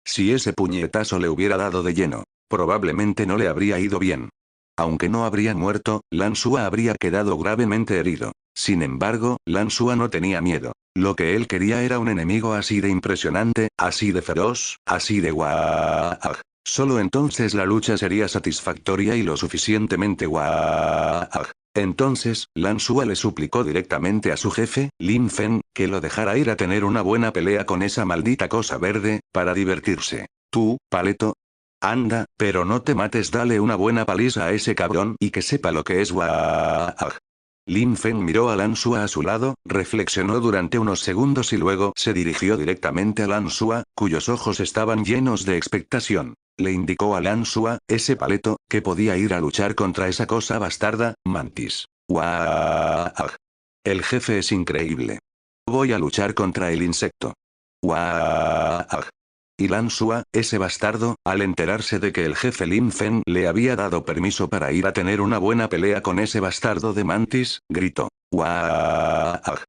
Si ese puñetazo le hubiera dado de lleno, probablemente no le habría ido bien. Aunque no habría muerto, Lan Xua habría quedado gravemente herido. Sin embargo, Lan Xua no tenía miedo. Lo que él quería era un enemigo así de impresionante, así de feroz, así de Waag. Solo entonces la lucha sería satisfactoria y lo suficientemente Waag. Entonces, Lan Xua le suplicó directamente a su jefe, Lin Feng, que lo dejara ir a tener una buena pelea con esa maldita cosa verde, para divertirse. Tú, paleto. Anda, pero no te mates, dale una buena paliza a ese cabrón y que sepa lo que es Waag. Lin Feng miró a Lan Xua a su lado, reflexionó durante unos segundos y luego se dirigió directamente a Lan Xua, cuyos ojos estaban llenos de expectación. Le indicó a Lan Xua, ese paleto, que podía ir a luchar contra esa cosa bastarda, Mantis. Waag. El jefe es increíble. Voy a luchar contra el insecto. Waag. Y Lan Xua, ese bastardo, al enterarse de que el jefe Lin Feng le había dado permiso para ir a tener una buena pelea con ese bastardo de Mantis, gritó. ¡Waag!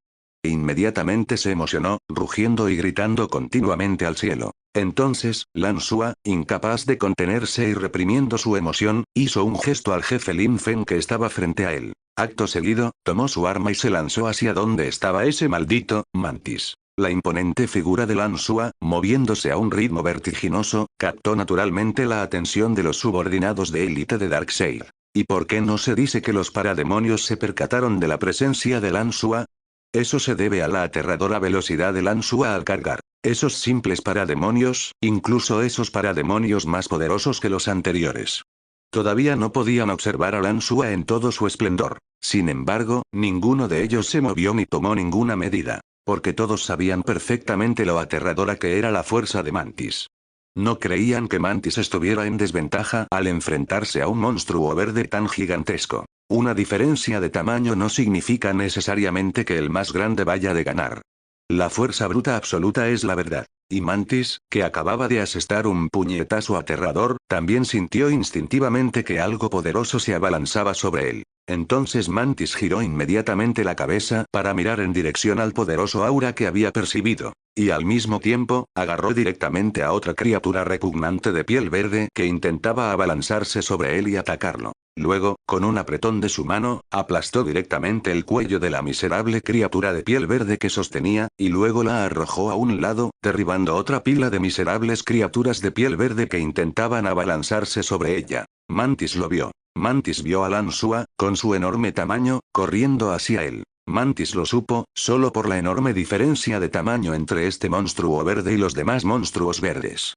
Inmediatamente se emocionó, rugiendo y gritando continuamente al cielo. Entonces, Lan Xua, incapaz de contenerse y reprimiendo su emoción, hizo un gesto al jefe Lin Feng que estaba frente a él. Acto seguido, tomó su arma y se lanzó hacia donde estaba ese maldito Mantis. La imponente figura de Lan Xua, moviéndose a un ritmo vertiginoso, captó naturalmente la atención de los subordinados de élite de Darkseid. ¿Y por qué no se dice que los parademonios se percataron de la presencia de Lan Xua? Eso se debe a la aterradora velocidad de Lan Xua al cargar. Esos simples parademonios, incluso esos parademonios más poderosos que los anteriores, todavía no podían observar a Lan Xua en todo su esplendor. Sin embargo, ninguno de ellos se movió ni tomó ninguna medida. Porque todos sabían perfectamente lo aterradora que era la fuerza de Mantis. No creían que Mantis estuviera en desventaja al enfrentarse a un monstruo verde tan gigantesco. Una diferencia de tamaño no significa necesariamente que el más grande vaya de ganar. La fuerza bruta absoluta es la verdad. Y Mantis, que acababa de asestar un puñetazo aterrador, también sintió instintivamente que algo poderoso se abalanzaba sobre él. Entonces Mantis giró inmediatamente la cabeza para mirar en dirección al poderoso aura que había percibido. Y al mismo tiempo, agarró directamente a otra criatura repugnante de piel verde que intentaba abalanzarse sobre él y atacarlo. Luego, con un apretón de su mano, aplastó directamente el cuello de la miserable criatura de piel verde que sostenía, y luego la arrojó a un lado, derribando otra pila de miserables criaturas de piel verde que intentaban abalanzarse sobre ella. Mantis lo vio. Mantis vio a Lan Xua, con su enorme tamaño, corriendo hacia él. Mantis lo supo, solo por la enorme diferencia de tamaño entre este monstruo verde y los demás monstruos verdes.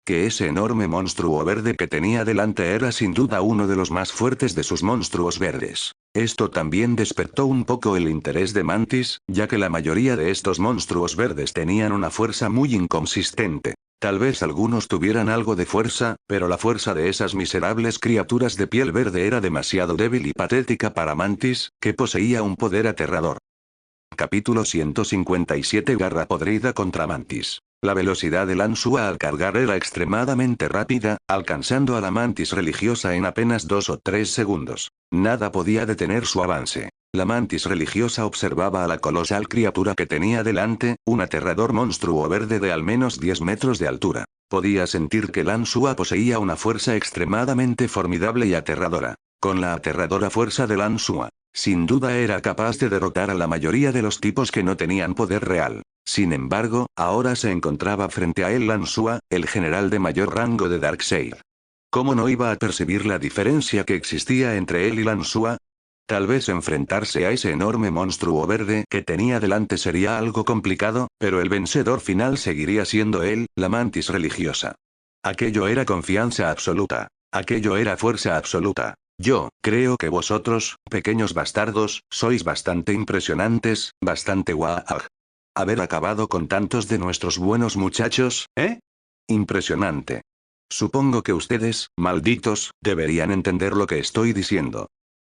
Que ese enorme monstruo verde que tenía delante era sin duda uno de los más fuertes de sus monstruos verdes. Esto también despertó un poco el interés de Mantis, ya que la mayoría de estos monstruos verdes tenían una fuerza muy inconsistente. Tal vez algunos tuvieran algo de fuerza, pero la fuerza de esas miserables criaturas de piel verde era demasiado débil y patética para Mantis, que poseía un poder aterrador. Capítulo 157 Garra podrida contra Mantis. La velocidad de Lansua al cargar era extremadamente rápida, alcanzando a la Mantis religiosa en apenas 2 o 3 segundos. Nada podía detener su avance. La Mantis religiosa observaba a la colosal criatura que tenía delante, un aterrador monstruo verde de al menos 10 metros de altura. Podía sentir que Lansua poseía una fuerza extremadamente formidable y aterradora. Con la aterradora fuerza de Lansua, sin duda era capaz de derrotar a la mayoría de los tipos que no tenían poder real. Sin embargo, ahora se encontraba frente a él Lansua, el general de mayor rango de Darkseid. ¿Cómo no iba a percibir la diferencia que existía entre él y Lansua? Tal vez enfrentarse a ese enorme monstruo verde que tenía delante sería algo complicado, pero el vencedor final seguiría siendo él, la Mantis religiosa. Aquello era confianza absoluta. Aquello era fuerza absoluta. Yo, creo que vosotros, pequeños bastardos, sois bastante impresionantes, bastante guau. Haber acabado con tantos de nuestros buenos muchachos, ¿eh? Impresionante. Supongo que ustedes, malditos, deberían entender lo que estoy diciendo.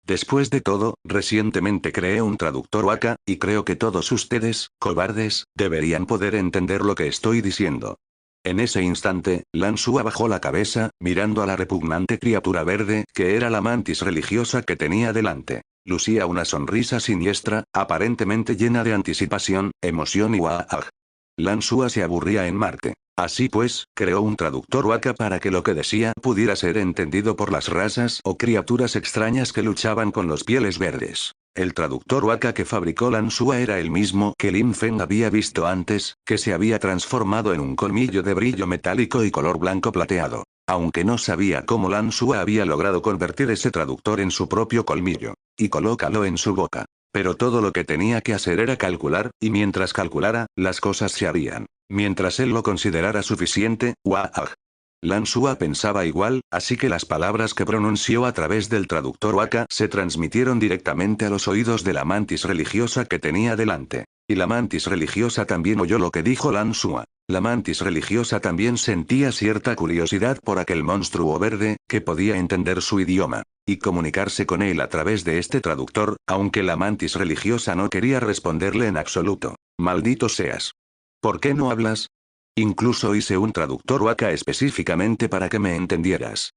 Después de todo, recientemente creé un traductor Waka, y creo que todos ustedes, cobardes, deberían poder entender lo que estoy diciendo. En ese instante, Lansua bajó la cabeza, mirando a la repugnante criatura verde, que era la Mantis religiosa que tenía delante. Lucía una sonrisa siniestra, aparentemente llena de anticipación, emoción y guaj. Lansua se aburría en Marte. Así pues, creó un traductor Waka para que lo que decía pudiera ser entendido por las razas o criaturas extrañas que luchaban con los pieles verdes. El traductor Waka que fabricó Lansua era el mismo que Lin Feng había visto antes, que se había transformado en un colmillo de brillo metálico y color blanco plateado. Aunque no sabía cómo Lansua había logrado convertir ese traductor en su propio colmillo. Y colócalo en su boca. Pero todo lo que tenía que hacer era calcular, y mientras calculara, las cosas se harían. Mientras él lo considerara suficiente, Waka. Lansua pensaba igual, así que las palabras que pronunció a través del traductor Waka se transmitieron directamente a los oídos de la Mantis religiosa que tenía delante. Y la Mantis religiosa también oyó lo que dijo Lansua. La Mantis religiosa también sentía cierta curiosidad por aquel monstruo verde, que podía entender su idioma, y comunicarse con él a través de este traductor, aunque la Mantis religiosa no quería responderle en absoluto. Maldito seas. ¿Por qué no hablas? Incluso hice un traductor Waka específicamente para que me entendieras.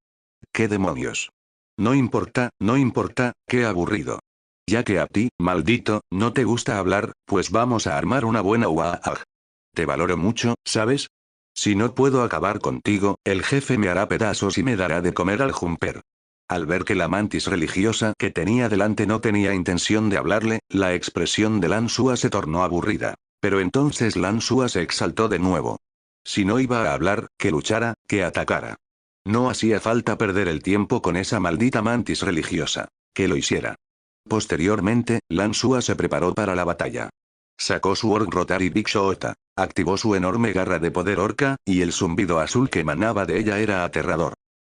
¿Qué demonios? No importa, qué aburrido. Ya que a ti, maldito, no te gusta hablar, pues vamos a armar una buena Waka. Te valoro mucho, ¿sabes? Si no puedo acabar contigo, el jefe me hará pedazos y me dará de comer al jumper. Al ver que la Mantis religiosa que tenía delante no tenía intención de hablarle, la expresión de Lansua se tornó aburrida. Pero entonces Lansua se exaltó de nuevo. Si no iba a hablar, que luchara, que atacara. No hacía falta perder el tiempo con esa maldita Mantis religiosa. Que lo hiciera. Posteriormente, Lansua se preparó para la batalla. Sacó su Orc Rotary Big Shot, activó su enorme garra de poder orca, y el zumbido azul que emanaba de ella era aterrador.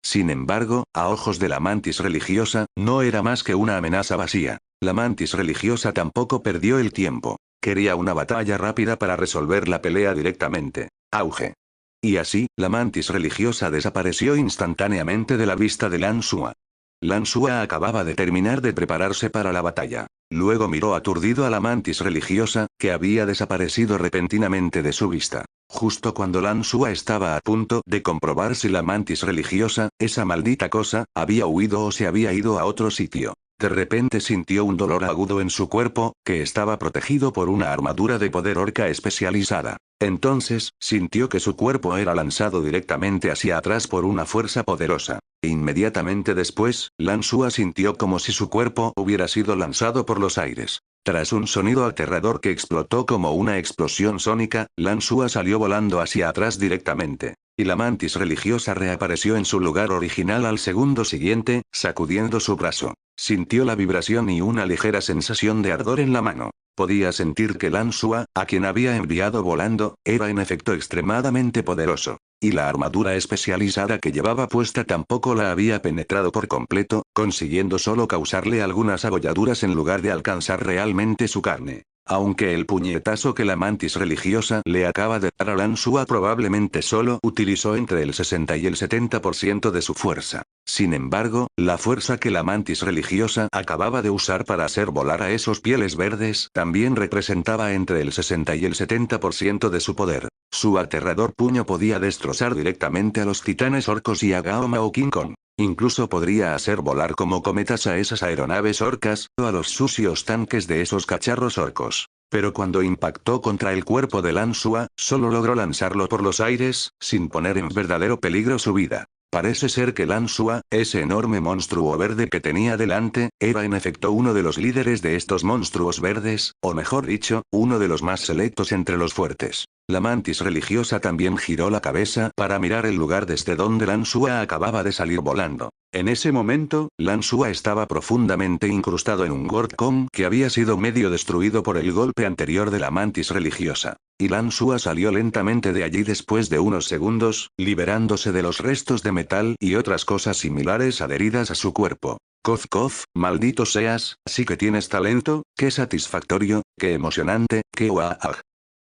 Sin embargo, a ojos de la Mantis religiosa, no era más que una amenaza vacía. La Mantis religiosa tampoco perdió el tiempo. Quería una batalla rápida para resolver la pelea directamente. Auge. Y así, la Mantis religiosa desapareció instantáneamente de la vista de Lansua. Lansua acababa de terminar de prepararse para la batalla. Luego miró aturdido a la Mantis religiosa, que había desaparecido repentinamente de su vista. Justo cuando Lansua estaba a punto de comprobar si la Mantis religiosa, esa maldita cosa, había huido o se había ido a otro sitio. De repente sintió un dolor agudo en su cuerpo, que estaba protegido por una armadura de poder orca especializada. Entonces, sintió que su cuerpo era lanzado directamente hacia atrás por una fuerza poderosa. Inmediatamente después, Lansua sintió como si su cuerpo hubiera sido lanzado por los aires. Tras un sonido aterrador que explotó como una explosión sónica, Lansua salió volando hacia atrás directamente. Y la Mantis religiosa reapareció en su lugar original al segundo siguiente, sacudiendo su brazo. Sintió la vibración y una ligera sensación de ardor en la mano. Podía sentir que Lansua, a quien había enviado volando, era en efecto extremadamente poderoso. y la armadura especializada que llevaba puesta tampoco la había penetrado por completo, consiguiendo solo causarle algunas abolladuras en lugar de alcanzar realmente su carne. Aunque el puñetazo que la mantis religiosa le acaba de dar a Lan Shua probablemente solo utilizó entre el 60 y el 70% de su fuerza. Sin embargo, la fuerza que la mantis religiosa acababa de usar para hacer volar a esos pieles verdes también representaba entre el 60 y el 70% de su poder. Su aterrador puño podía destrozar directamente a los titanes orcos y a Gaoma o King Kong. Incluso podría hacer volar como cometas a esas aeronaves orcas, o a los sucios tanques de esos cacharros orcos. Pero cuando impactó contra el cuerpo de Lan Shua, solo logró lanzarlo por los aires, sin poner en verdadero peligro su vida. Parece ser que Lan Shua, ese enorme monstruo verde que tenía delante, era en efecto uno de los líderes de estos monstruos verdes, o mejor dicho, uno de los más selectos entre los fuertes. La mantis religiosa también giró la cabeza para mirar el lugar desde donde Lan Shua acababa de salir volando. En ese momento, Lan Shua estaba profundamente incrustado en un Gordcon que había sido medio destruido por el golpe anterior de la mantis religiosa. Y Lan Shua salió lentamente de allí después de unos segundos, liberándose de los restos de metal y otras cosas similares adheridas a su cuerpo. Cof cof, maldito seas, sí que tienes talento, qué satisfactorio, qué emocionante, qué guau.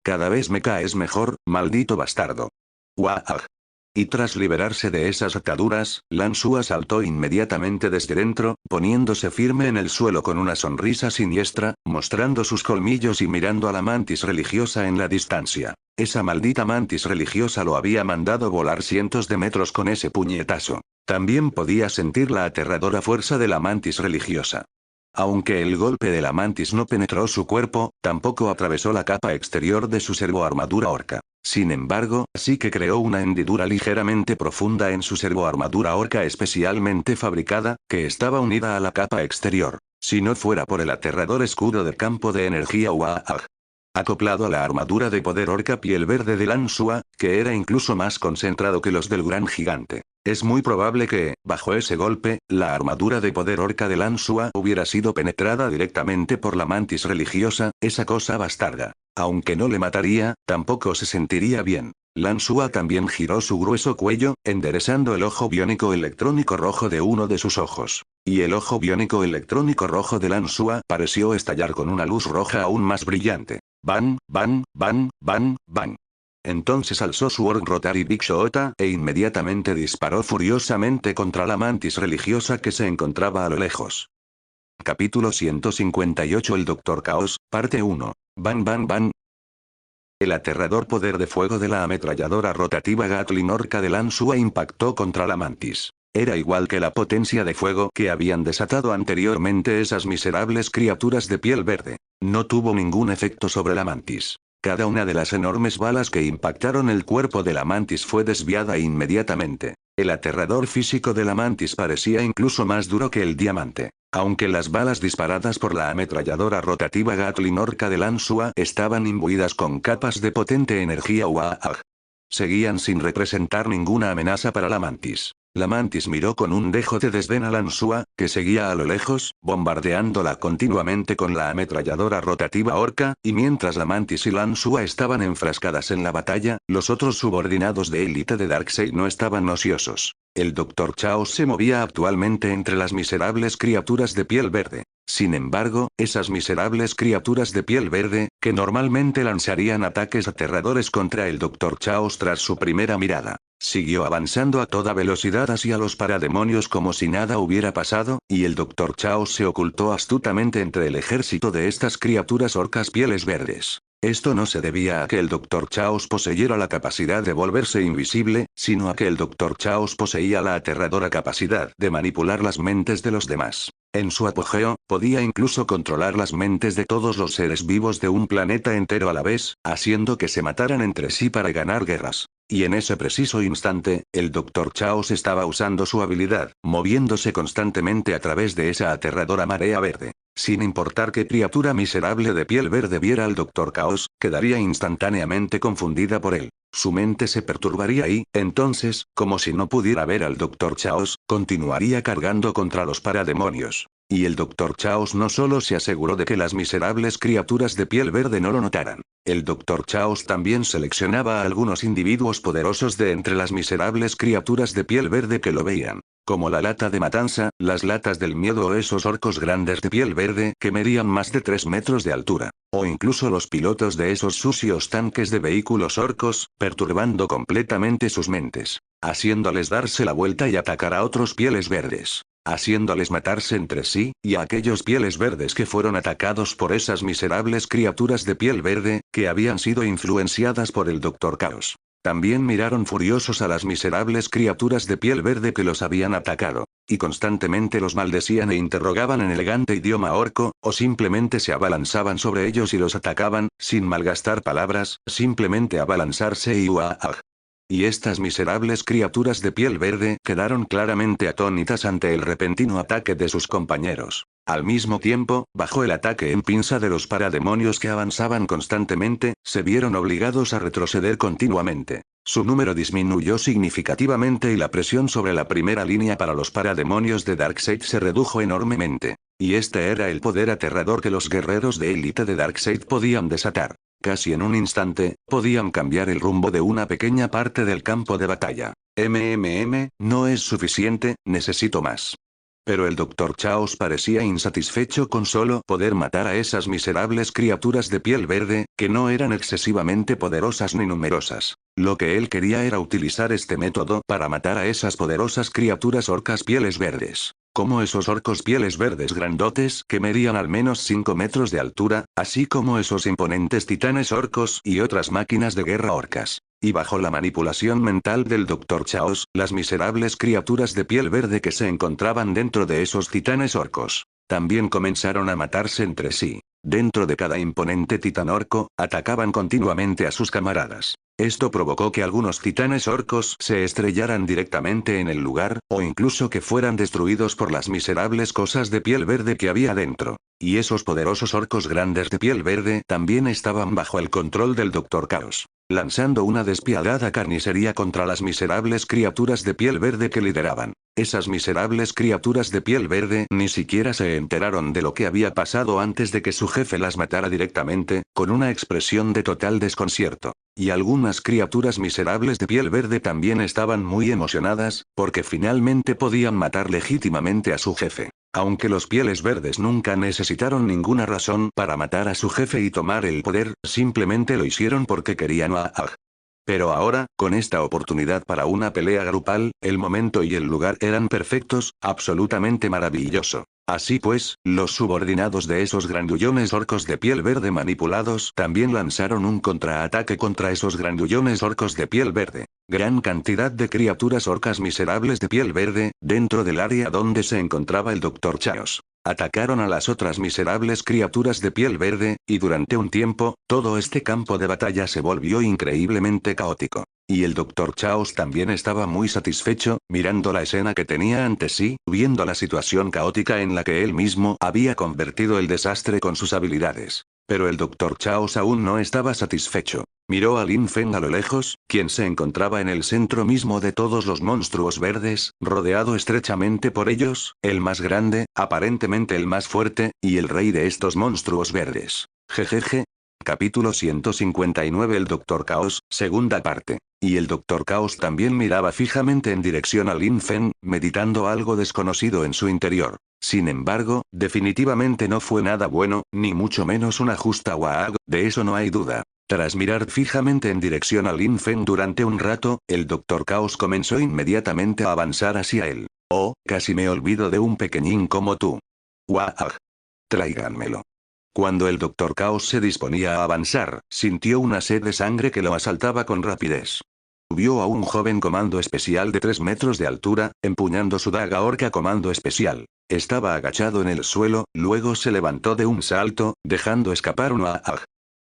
Cada vez me caes mejor, maldito bastardo. Guau. Y tras liberarse de esas ataduras, Lan Shua saltó inmediatamente desde dentro, poniéndose firme en el suelo con una sonrisa siniestra, mostrando sus colmillos y mirando a la mantis religiosa en la distancia. Esa maldita mantis religiosa lo había mandado volar cientos de metros con ese puñetazo. También podía sentir la aterradora fuerza de la mantis religiosa. Aunque el golpe de la mantis no penetró su cuerpo, tampoco atravesó la capa exterior de su servoarmadura orca. Sin embargo, sí que creó una hendidura ligeramente profunda en su servoarmadura orca especialmente fabricada, que estaba unida a la capa exterior. Si no fuera por el aterrador escudo de campo de energía UAAG. Acoplado a la armadura de poder orca piel verde de Lan Shua, que era incluso más concentrado que los del gran gigante. Es muy probable que, bajo ese golpe, la armadura de poder orca de Lan Shua hubiera sido penetrada directamente por la mantis religiosa, esa cosa bastarda. Aunque no le mataría, tampoco se sentiría bien. Lan Shua también giró su grueso cuello, enderezando el ojo biónico electrónico rojo de uno de sus ojos. Y el ojo biónico electrónico rojo de Lan Shua pareció estallar con una luz roja aún más brillante. Ban, ban, ban, ban, ban. Entonces alzó su Orc Rotary Big Shota e inmediatamente disparó furiosamente contra la mantis religiosa que se encontraba a lo lejos. Capítulo 158 El Doctor Caos, parte 1. Ban ban ban. El aterrador poder de fuego de la ametralladora rotativa Gatling Orca de Lan Shua impactó contra la mantis. Era igual que la potencia de fuego que habían desatado anteriormente esas miserables criaturas de piel verde. No tuvo ningún efecto sobre la mantis. Cada una de las enormes balas que impactaron el cuerpo de la mantis fue desviada inmediatamente. El aterrador físico de la mantis parecía incluso más duro que el diamante. Aunque las balas disparadas por la ametralladora rotativa Gatling Orca de Lan Shua estaban imbuidas con capas de potente energía UAAG. Seguían sin representar ninguna amenaza para la mantis. La mantis miró con un dejo de desdén a Lan Shua, que seguía a lo lejos, bombardeándola continuamente con la ametralladora rotativa orca, y mientras la mantis y Lan Shua estaban enfrascadas en la batalla, los otros subordinados de élite de Darkseid no estaban ociosos. El Dr. Chaos se movía actualmente entre las miserables criaturas de piel verde. Sin embargo, esas miserables criaturas de piel verde, que normalmente lanzarían ataques aterradores contra el Dr. Chaos tras su primera mirada, siguió avanzando a toda velocidad hacia los parademonios como si nada hubiera pasado, y el Dr. Chaos se ocultó astutamente entre el ejército de estas criaturas orcas pieles verdes. Esto no se debía a que el Dr. Chaos poseyera la capacidad de volverse invisible, sino a que el Dr. Chaos poseía la aterradora capacidad de manipular las mentes de los demás. En su apogeo, podía incluso controlar las mentes de todos los seres vivos de un planeta entero a la vez, haciendo que se mataran entre sí para ganar guerras. Y en ese preciso instante, el Dr. Chaos estaba usando su habilidad, moviéndose constantemente a través de esa aterradora marea verde. Sin importar qué criatura miserable de piel verde viera al Dr. Chaos, quedaría instantáneamente confundida por él. Su mente se perturbaría y, entonces, como si no pudiera ver al Dr. Chaos, continuaría cargando contra los parademonios. Y el Dr. Chaos no solo se aseguró de que las miserables criaturas de piel verde no lo notaran. El Dr. Chaos también seleccionaba a algunos individuos poderosos de entre las miserables criaturas de piel verde que lo veían. Como la lata de matanza, las latas del miedo o esos orcos grandes de piel verde que medían más de 3 metros de altura. O incluso los pilotos de esos sucios tanques de vehículos orcos, perturbando completamente sus mentes. Haciéndoles darse la vuelta y atacar a otros pieles verdes. Haciéndoles matarse entre sí, y a aquellos pieles verdes que fueron atacados por esas miserables criaturas de piel verde, que habían sido influenciadas por el Dr. Chaos. También miraron furiosos a las miserables criaturas de piel verde que los habían atacado, y constantemente los maldecían e interrogaban en elegante idioma orco, o simplemente se abalanzaban sobre ellos y los atacaban, sin malgastar palabras, simplemente abalanzarse y uaaj. Y estas miserables criaturas de piel verde quedaron claramente atónitas ante el repentino ataque de sus compañeros. Al mismo tiempo, bajo el ataque en pinza de los parademonios que avanzaban constantemente, se vieron obligados a retroceder continuamente. Su número disminuyó significativamente y la presión sobre la primera línea para los parademonios de Darkseid se redujo enormemente. Y este era el poder aterrador que los guerreros de élite de Darkseid podían desatar. Casi en un instante, podían cambiar el rumbo de una pequeña parte del campo de batalla. No es suficiente, necesito más. Pero el Dr. Chaos parecía insatisfecho con solo poder matar a esas miserables criaturas de piel verde, que no eran excesivamente poderosas ni numerosas. Lo que él quería era utilizar este método para matar a esas poderosas criaturas orcas pieles verdes. Como esos orcos pieles verdes grandotes que medían al menos 5 metros de altura, así como esos imponentes titanes orcos y otras máquinas de guerra orcas. Y bajo la manipulación mental del Dr. Chaos, las miserables criaturas de piel verde que se encontraban dentro de esos titanes orcos, también comenzaron a matarse entre sí. Dentro de cada imponente titán orco, atacaban continuamente a sus camaradas. Esto provocó que algunos titanes orcos se estrellaran directamente en el lugar, o incluso que fueran destruidos por las miserables cosas de piel verde que había dentro. Y esos poderosos orcos grandes de piel verde también estaban bajo el control del Dr. Chaos, lanzando una despiadada carnicería contra las miserables criaturas de piel verde que lideraban. Esas miserables criaturas de piel verde ni siquiera se enteraron de lo que había pasado antes de que su jefe las matara directamente, con una expresión de total desconcierto. Y algunas criaturas miserables de piel verde también estaban muy emocionadas, porque finalmente podían matar legítimamente a su jefe. Aunque los pieles verdes nunca necesitaron ninguna razón para matar a su jefe y tomar el poder, simplemente lo hicieron porque querían Pero ahora, con esta oportunidad para una pelea grupal, el momento y el lugar eran perfectos, absolutamente maravilloso. Así pues, los subordinados de esos grandullones orcos de piel verde manipulados también lanzaron un contraataque contra esos grandullones orcos de piel verde. Gran cantidad de criaturas orcas miserables de piel verde, dentro del área donde se encontraba el Dr. Chaos. Atacaron a las otras miserables criaturas de piel verde, y durante un tiempo, todo este campo de batalla se volvió increíblemente caótico. Y el Dr. Chaos también estaba muy satisfecho, mirando la escena que tenía ante sí, viendo la situación caótica en la que él mismo había convertido el desastre con sus habilidades. Pero el Dr. Chaos aún no estaba satisfecho. Miró a Lin Feng a lo lejos, quien se encontraba en el centro mismo de todos los monstruos verdes, rodeado estrechamente por ellos, el más grande, aparentemente el más fuerte, y el rey de estos monstruos verdes. Jejeje. Capítulo 159. El Dr. Chaos, segunda parte. Y el Dr. Chaos también miraba fijamente en dirección a Lin Feng, meditando algo desconocido en su interior. Sin embargo, definitivamente no fue nada bueno, ni mucho menos una justa Waag, de eso no hay duda. Tras mirar fijamente en dirección a Lin Feng durante un rato, el Dr. Chaos comenzó inmediatamente a avanzar hacia él. Oh, casi me olvido de un pequeñín como tú. Waag. Tráiganmelo. Cuando el Dr. Chaos se disponía a avanzar, sintió una sed de sangre que lo asaltaba con rapidez. Vio a un joven comando especial de 3 metros de altura, empuñando su daga orca comando especial. Estaba agachado en el suelo, luego se levantó de un salto, dejando escapar un Waag.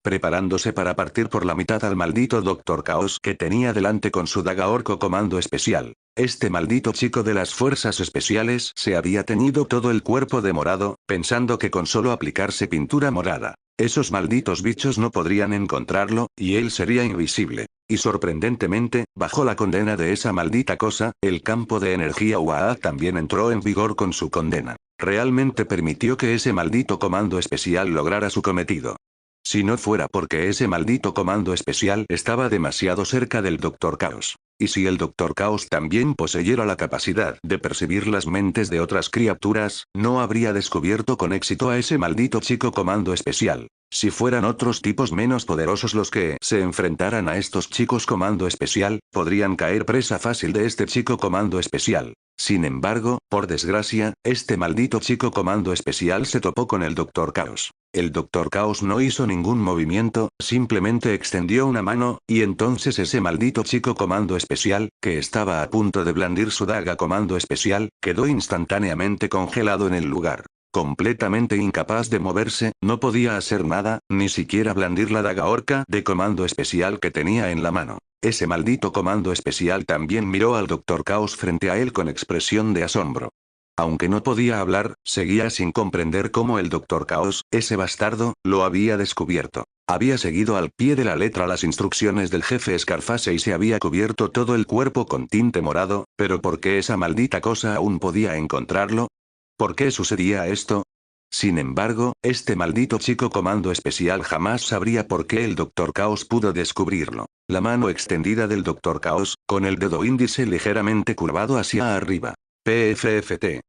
Preparándose para partir por la mitad al maldito Dr. Chaos que tenía delante con su daga orco comando especial. Este maldito chico de las fuerzas especiales se había teñido todo el cuerpo de morado, pensando que con solo aplicarse pintura morada, esos malditos bichos no podrían encontrarlo, y él sería invisible. Y sorprendentemente, bajo la condena de esa maldita cosa, el campo de energía Waag también entró en vigor con su condena. realmente permitió que ese maldito comando especial lograra su cometido. Si no fuera porque ese maldito comando especial estaba demasiado cerca del Dr. Caos. Y si el Dr. Caos también poseyera la capacidad de percibir las mentes de otras criaturas, no habría descubierto con éxito a ese maldito chico comando especial. Si fueran otros tipos menos poderosos los que se enfrentaran a estos chicos comando especial, podrían caer presa fácil de este chico comando especial. Sin embargo, por desgracia, este maldito chico comando especial se topó con el Dr. Caos. El Dr. Caos no hizo ningún movimiento, simplemente extendió una mano, y entonces ese maldito chico comando especial, que estaba a punto de blandir su daga comando especial, quedó instantáneamente congelado en el lugar. Completamente incapaz de moverse, no podía hacer nada, ni siquiera blandir la daga orca de comando especial que tenía en la mano. Ese maldito comando especial también miró al Dr. Caos frente a él con expresión de asombro. Aunque no podía hablar, seguía sin comprender cómo el Dr. Caos, ese bastardo, lo había descubierto. Había seguido al pie de la letra las instrucciones del jefe Scarface y se había cubierto todo el cuerpo con tinte morado, pero ¿por qué esa maldita cosa aún podía encontrarlo? ¿Por qué sucedía esto? Sin embargo, este maldito chico comando especial jamás sabría por qué el Dr. Caos pudo descubrirlo. La mano extendida del Dr. Caos, con el dedo índice ligeramente curvado hacia arriba. PFFT.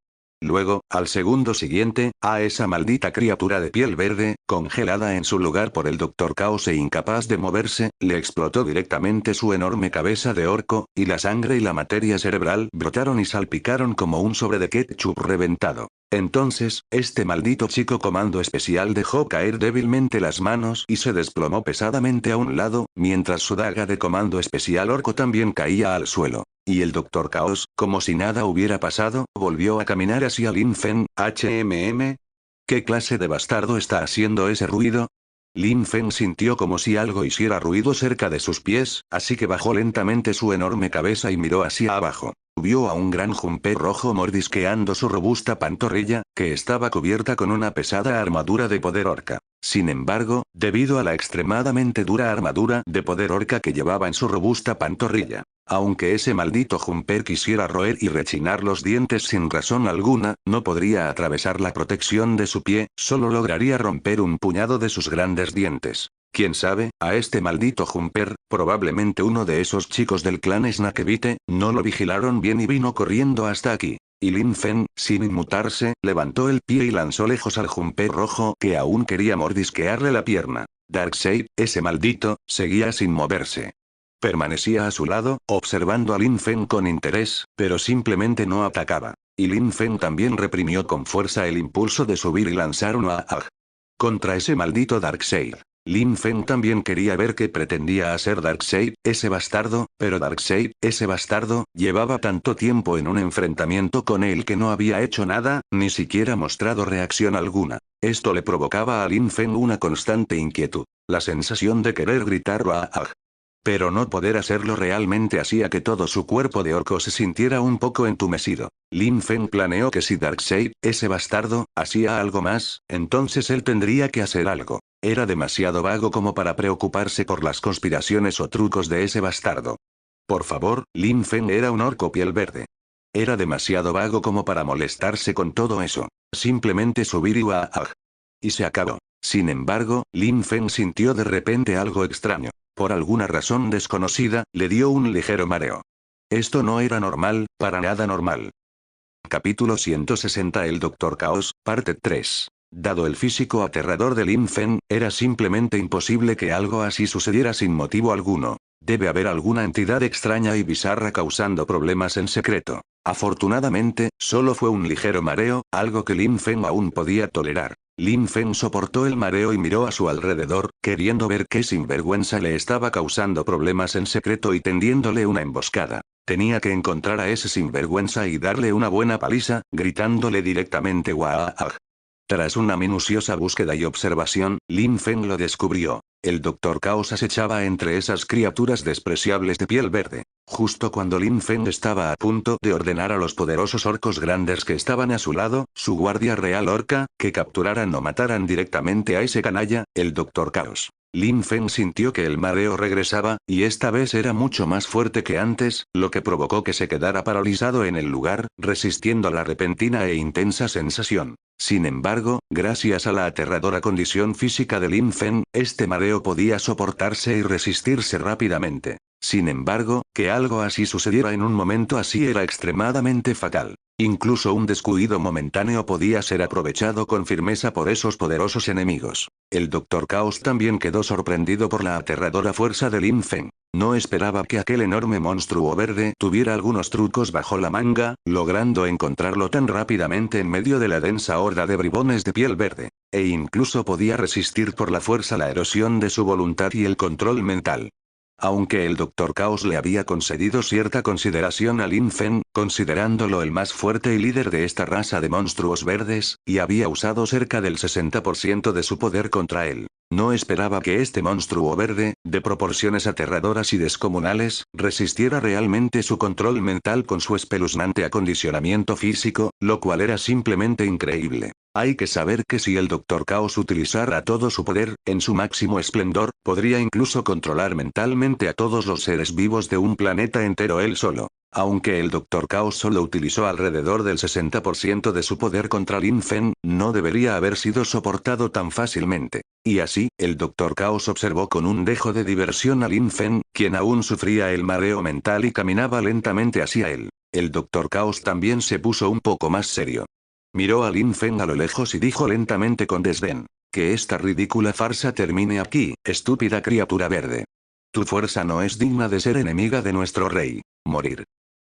Luego, al segundo siguiente, a esa maldita criatura de piel verde, congelada en su lugar por el Dr. Caos e incapaz de moverse, le explotó directamente su enorme cabeza de orco, y la sangre y la materia cerebral brotaron y salpicaron como un sobre de ketchup reventado. Entonces, este maldito chico comando especial dejó caer débilmente las manos y se desplomó pesadamente a un lado, mientras su daga de comando especial orco también caía al suelo. Y el Dr. Caos, como si nada hubiera pasado, volvió a caminar hacia Lin Fen. ¿Qué clase de bastardo está haciendo ese ruido? Lin Fen sintió como si algo hiciera ruido cerca de sus pies, así que bajó lentamente su enorme cabeza y miró hacia abajo. Vio a un gran jumper rojo mordisqueando su robusta pantorrilla, que estaba cubierta con una pesada armadura de poder orca. Sin embargo, debido a la extremadamente dura armadura de poder orca que llevaba en su robusta pantorrilla, aunque ese maldito jumper quisiera roer y rechinar los dientes sin razón alguna, no podría atravesar la protección de su pie, solo lograría romper un puñado de sus grandes dientes. Quién sabe, a este maldito jumper, probablemente uno de esos chicos del clan Snakebite, no lo vigilaron bien y vino corriendo hasta aquí. Y Lin Fen, sin inmutarse, levantó el pie y lanzó lejos al jumper rojo que aún quería mordisquearle la pierna. Darkseid, ese maldito, seguía sin moverse. Permanecía a su lado, observando a Lin Fen con interés, pero simplemente no atacaba. Y Lin Fen también reprimió con fuerza el impulso de subir y lanzar un Aag contra ese maldito Darkseid. Lin Fen también quería ver qué pretendía hacer Darkseid, ese bastardo, pero Darkseid, ese bastardo, llevaba tanto tiempo en un enfrentamiento con él que no había hecho nada, ni siquiera mostrado reacción alguna. Esto le provocaba a Lin Fen una constante inquietud. La sensación de querer gritar Aag. Pero no poder hacerlo realmente hacía que todo su cuerpo de orco se sintiera un poco entumecido. Lin Fen planeó que si Darkseid, ese bastardo, hacía algo más, entonces él tendría que hacer algo. Era demasiado vago como para preocuparse por las conspiraciones o trucos de ese bastardo. Por favor, Lin Fen era un orco piel verde. Era demasiado vago como para molestarse con todo eso. Simplemente subir y se acabó. Sin embargo, Lin Fen sintió de repente algo extraño. Por alguna razón desconocida, le dio un ligero mareo. Esto no era normal, para nada normal. Capítulo 160. El Dr. Caos, parte 3. Dado el físico aterrador de Lin Fen, era simplemente imposible que algo así sucediera sin motivo alguno. Debe haber alguna entidad extraña y bizarra causando problemas en secreto. Afortunadamente, solo fue un ligero mareo, algo que Lin Fen aún podía tolerar. Lin Fen soportó el mareo y miró a su alrededor, queriendo ver qué sinvergüenza le estaba causando problemas en secreto y tendiéndole una emboscada. Tenía que encontrar a ese sinvergüenza y darle una buena paliza, gritándole directamente Waah. Tras una minuciosa búsqueda y observación, Lin Fen lo descubrió. El Dr. Caos acechaba entre esas criaturas despreciables de piel verde. Justo cuando Lin Feng estaba a punto de ordenar a los poderosos orcos grandes que estaban a su lado, su guardia real orca, que capturaran o mataran directamente a ese canalla, el Dr. Caos. Lin Feng sintió que el mareo regresaba, y esta vez era mucho más fuerte que antes, lo que provocó que se quedara paralizado en el lugar, resistiendo la repentina e intensa sensación. Sin embargo, gracias a la aterradora condición física de Lin Feng, este mareo podía soportarse y resistirse rápidamente. Sin embargo, que algo así sucediera en un momento así era extremadamente fatal. Incluso un descuido momentáneo podía ser aprovechado con firmeza por esos poderosos enemigos. El Dr. Caos también quedó sorprendido por la aterradora fuerza de Lin Feng. No esperaba que aquel enorme monstruo verde tuviera algunos trucos bajo la manga, logrando encontrarlo tan rápidamente en medio de la densa horda de bribones de piel verde. E incluso podía resistir por la fuerza la erosión de su voluntad y el control mental. Aunque el Dr. Caos le había concedido cierta consideración a Lin Feng, considerándolo el más fuerte y líder de esta raza de monstruos verdes, y había usado cerca del 60% de su poder contra él. No esperaba que este monstruo verde, de proporciones aterradoras y descomunales, resistiera realmente su control mental con su espeluznante acondicionamiento físico, lo cual era simplemente increíble. Hay que saber que si el Dr. Caos utilizara todo su poder, en su máximo esplendor, podría incluso controlar mentalmente a todos los seres vivos de un planeta entero él solo. Aunque el Dr. Caos solo utilizó alrededor del 60% de su poder contra Lin Feng, no debería haber sido soportado tan fácilmente. Y así, el Dr. Caos observó con un dejo de diversión a Lin Feng, quien aún sufría el mareo mental y caminaba lentamente hacia él. El Dr. Caos también se puso un poco más serio. Miró a Lin Feng a lo lejos y dijo lentamente con desdén. Que esta ridícula farsa termine aquí, estúpida criatura verde. Tu fuerza no es digna de ser enemiga de nuestro rey. Morir.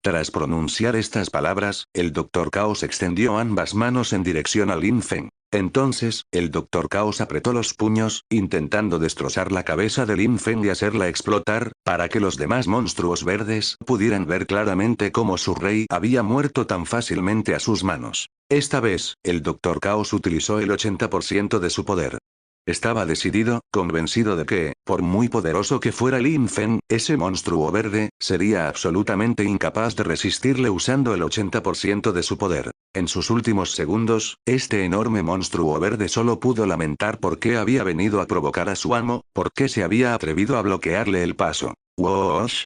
Tras pronunciar estas palabras, el Dr. Caos extendió ambas manos en dirección a Lin Feng. Entonces, el Dr. Caos apretó los puños, intentando destrozar la cabeza de Lin Feng y hacerla explotar, para que los demás monstruos verdes pudieran ver claramente cómo su rey había muerto tan fácilmente a sus manos. Esta vez, el Dr. Caos utilizó el 80% de su poder. Estaba decidido, convencido de que, por muy poderoso que fuera Lin Feng, ese monstruo verde, sería absolutamente incapaz de resistirle usando el 80% de su poder. En sus últimos segundos, este enorme monstruo verde solo pudo lamentar por qué había venido a provocar a su amo, por qué se había atrevido a bloquearle el paso. ¡Woosh!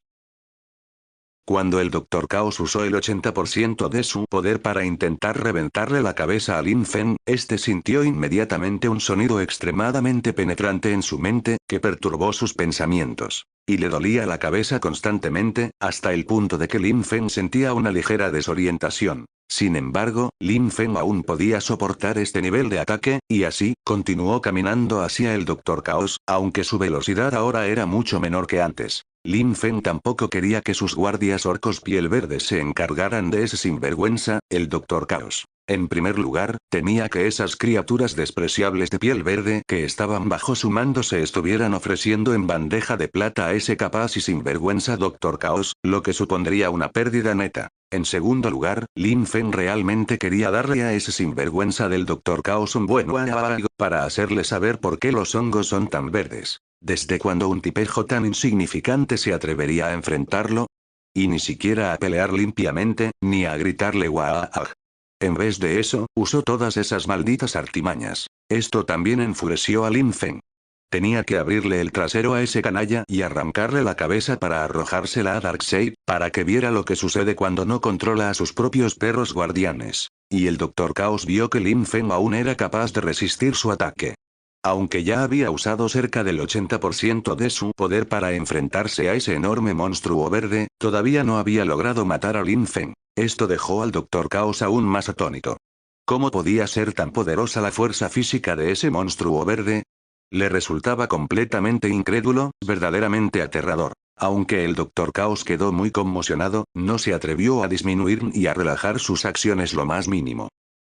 Cuando el Dr. Caos usó el 80% de su poder para intentar reventarle la cabeza a Lin Feng, este sintió inmediatamente un sonido extremadamente penetrante en su mente, que perturbó sus pensamientos. Y le dolía la cabeza constantemente, hasta el punto de que Lin Feng sentía una ligera desorientación. Sin embargo, Lin Feng aún podía soportar este nivel de ataque, y así, continuó caminando hacia el Dr. Caos, aunque su velocidad ahora era mucho menor que antes. Lin Feng tampoco quería que sus guardias orcos piel verde se encargaran de ese sinvergüenza, el Dr. Caos. En primer lugar, temía que esas criaturas despreciables de piel verde que estaban bajo su mando se estuvieran ofreciendo en bandeja de plata a ese capaz y sinvergüenza Dr. Caos, lo que supondría una pérdida neta. En segundo lugar, Lin Feng realmente quería darle a ese sinvergüenza del Dr. Caos un buen guanago para hacerle saber por qué los hongos son tan verdes. ¿Desde cuándo un tipejo tan insignificante se atrevería a enfrentarlo? Y ni siquiera a pelear limpiamente, ni a gritarle guaaj. En vez de eso, usó todas esas malditas artimañas. Esto también enfureció a Lin Feng. Tenía que abrirle el trasero a ese canalla y arrancarle la cabeza para arrojársela a Darkseid, para que viera lo que sucede cuando no controla a sus propios perros guardianes. Y el Dr. Caos vio que Lin Feng aún era capaz de resistir su ataque. Aunque ya había usado cerca del 80% de su poder para enfrentarse a ese enorme monstruo verde, todavía no había logrado matar a Lin Feng. Esto dejó al Dr. Caos aún más atónito. ¿Cómo podía ser tan poderosa la fuerza física de ese monstruo verde? Le resultaba completamente incrédulo, verdaderamente aterrador. Aunque el Dr. Caos quedó muy conmocionado, no se atrevió a disminuir ni a relajar sus acciones lo más mínimo.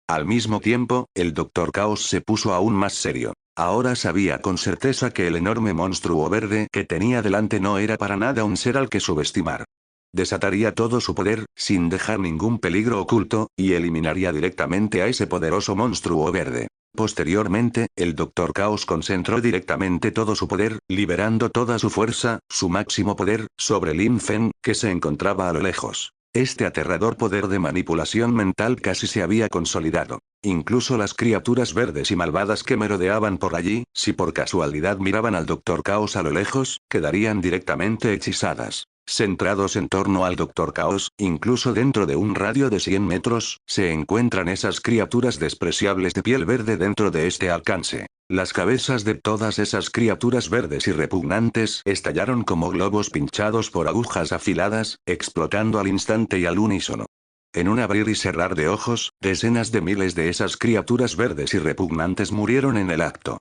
Al mismo tiempo, el Dr. Caos se puso aún más serio. Ahora sabía con certeza que el enorme monstruo verde que tenía delante no era para nada un ser al que subestimar. Desataría todo su poder, sin dejar ningún peligro oculto, y eliminaría directamente a ese poderoso monstruo verde. Posteriormente, el Dr. Caos concentró directamente todo su poder, liberando toda su fuerza, su máximo poder, sobre Lin Feng, que se encontraba a lo lejos. Este aterrador poder de manipulación mental casi se había consolidado. Incluso las criaturas verdes y malvadas que merodeaban por allí, si por casualidad miraban al Dr. Caos a lo lejos, quedarían directamente hechizadas. Centrados en torno al Dr. Caos, incluso dentro de un radio de 100 metros, se encuentran esas criaturas despreciables de piel verde dentro de este alcance. Las cabezas de todas esas criaturas verdes y repugnantes estallaron como globos pinchados por agujas afiladas, explotando al instante y al unísono. En un abrir y cerrar de ojos, decenas de miles de esas criaturas verdes y repugnantes murieron en el acto.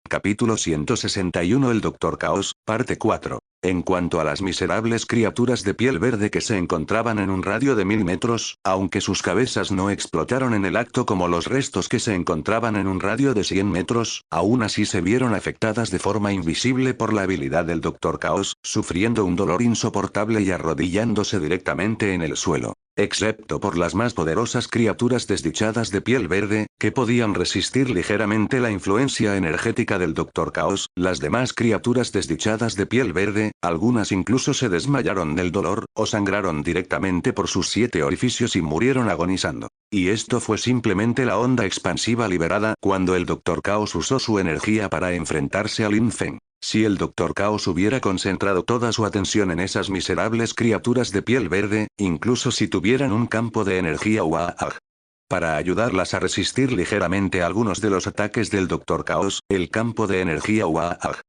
Capítulo 161 El Dr. Caos, parte 4. En cuanto a las miserables criaturas de piel verde que se encontraban en un radio de 1000 metros, aunque sus cabezas no explotaron en el acto como los restos que se encontraban en un radio de 100 metros, aún así se vieron afectadas de forma invisible por la habilidad del Dr. Caos, sufriendo un dolor insoportable y arrodillándose directamente en el suelo. Excepto por las más poderosas criaturas desdichadas de piel verde, que podían resistir ligeramente la influencia energética del Dr. Caos, las demás criaturas desdichadas de piel verde, algunas incluso se desmayaron del dolor, o sangraron directamente por sus 7 orificios y murieron agonizando. Y esto fue simplemente la onda expansiva liberada cuando el Dr. Caos usó su energía para enfrentarse a Lin Feng. Si el Dr. Caos hubiera concentrado toda su atención en esas miserables criaturas de piel verde, incluso si tuvieran un campo de energía UAAG, para ayudarlas a resistir ligeramente algunos de los ataques del Dr. Caos, el campo de energía UAAG,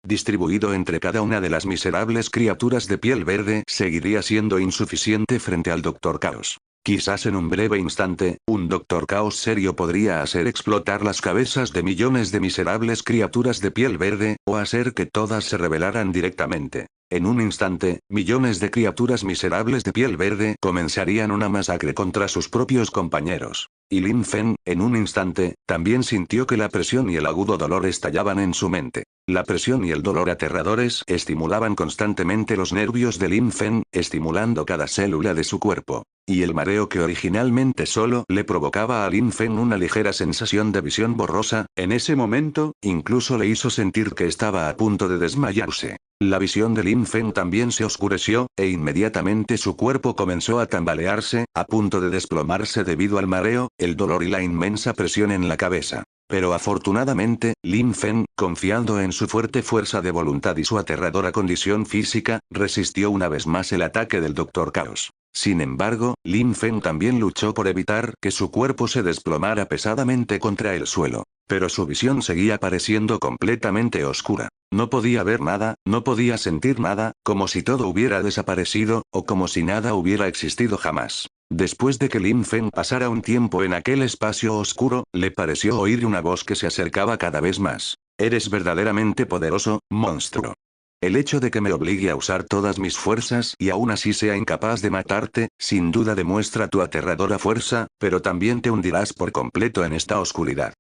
distribuido entre cada una de las miserables criaturas de piel verde, seguiría siendo insuficiente frente al Dr. Caos. Quizás en un breve instante, un Dr. Caos serio podría hacer explotar las cabezas de millones de miserables criaturas de piel verde, o hacer que todas se rebelaran directamente. En un instante, millones de criaturas miserables de piel verde comenzarían una masacre contra sus propios compañeros. Y Lin Feng, en un instante, también sintió que la presión y el agudo dolor estallaban en su mente. La presión y el dolor aterradores estimulaban constantemente los nervios de Lin Feng, estimulando cada célula de su cuerpo. Y el mareo que originalmente solo le provocaba a Lin Feng una ligera sensación de visión borrosa, en ese momento, incluso le hizo sentir que estaba a punto de desmayarse. La visión de Lin Feng también se oscureció, e inmediatamente su cuerpo comenzó a tambalearse, a punto de desplomarse debido al mareo, el dolor y la inmensa presión en la cabeza. Pero afortunadamente, Lin Feng, confiando en su fuerte fuerza de voluntad y su aterradora condición física, resistió una vez más el ataque del Dr. Caos. Sin embargo, Lin Feng también luchó por evitar que su cuerpo se desplomara pesadamente contra el suelo. Pero su visión seguía pareciendo completamente oscura. No podía ver nada, no podía sentir nada, como si todo hubiera desaparecido, o como si nada hubiera existido jamás. Después de que Lin Feng pasara un tiempo en aquel espacio oscuro, le pareció oír una voz que se acercaba cada vez más. «Eres verdaderamente poderoso, monstruo. El hecho de que me obligue a usar todas mis fuerzas y aún así sea incapaz de matarte, sin duda demuestra tu aterradora fuerza, pero también te hundirás por completo en esta oscuridad.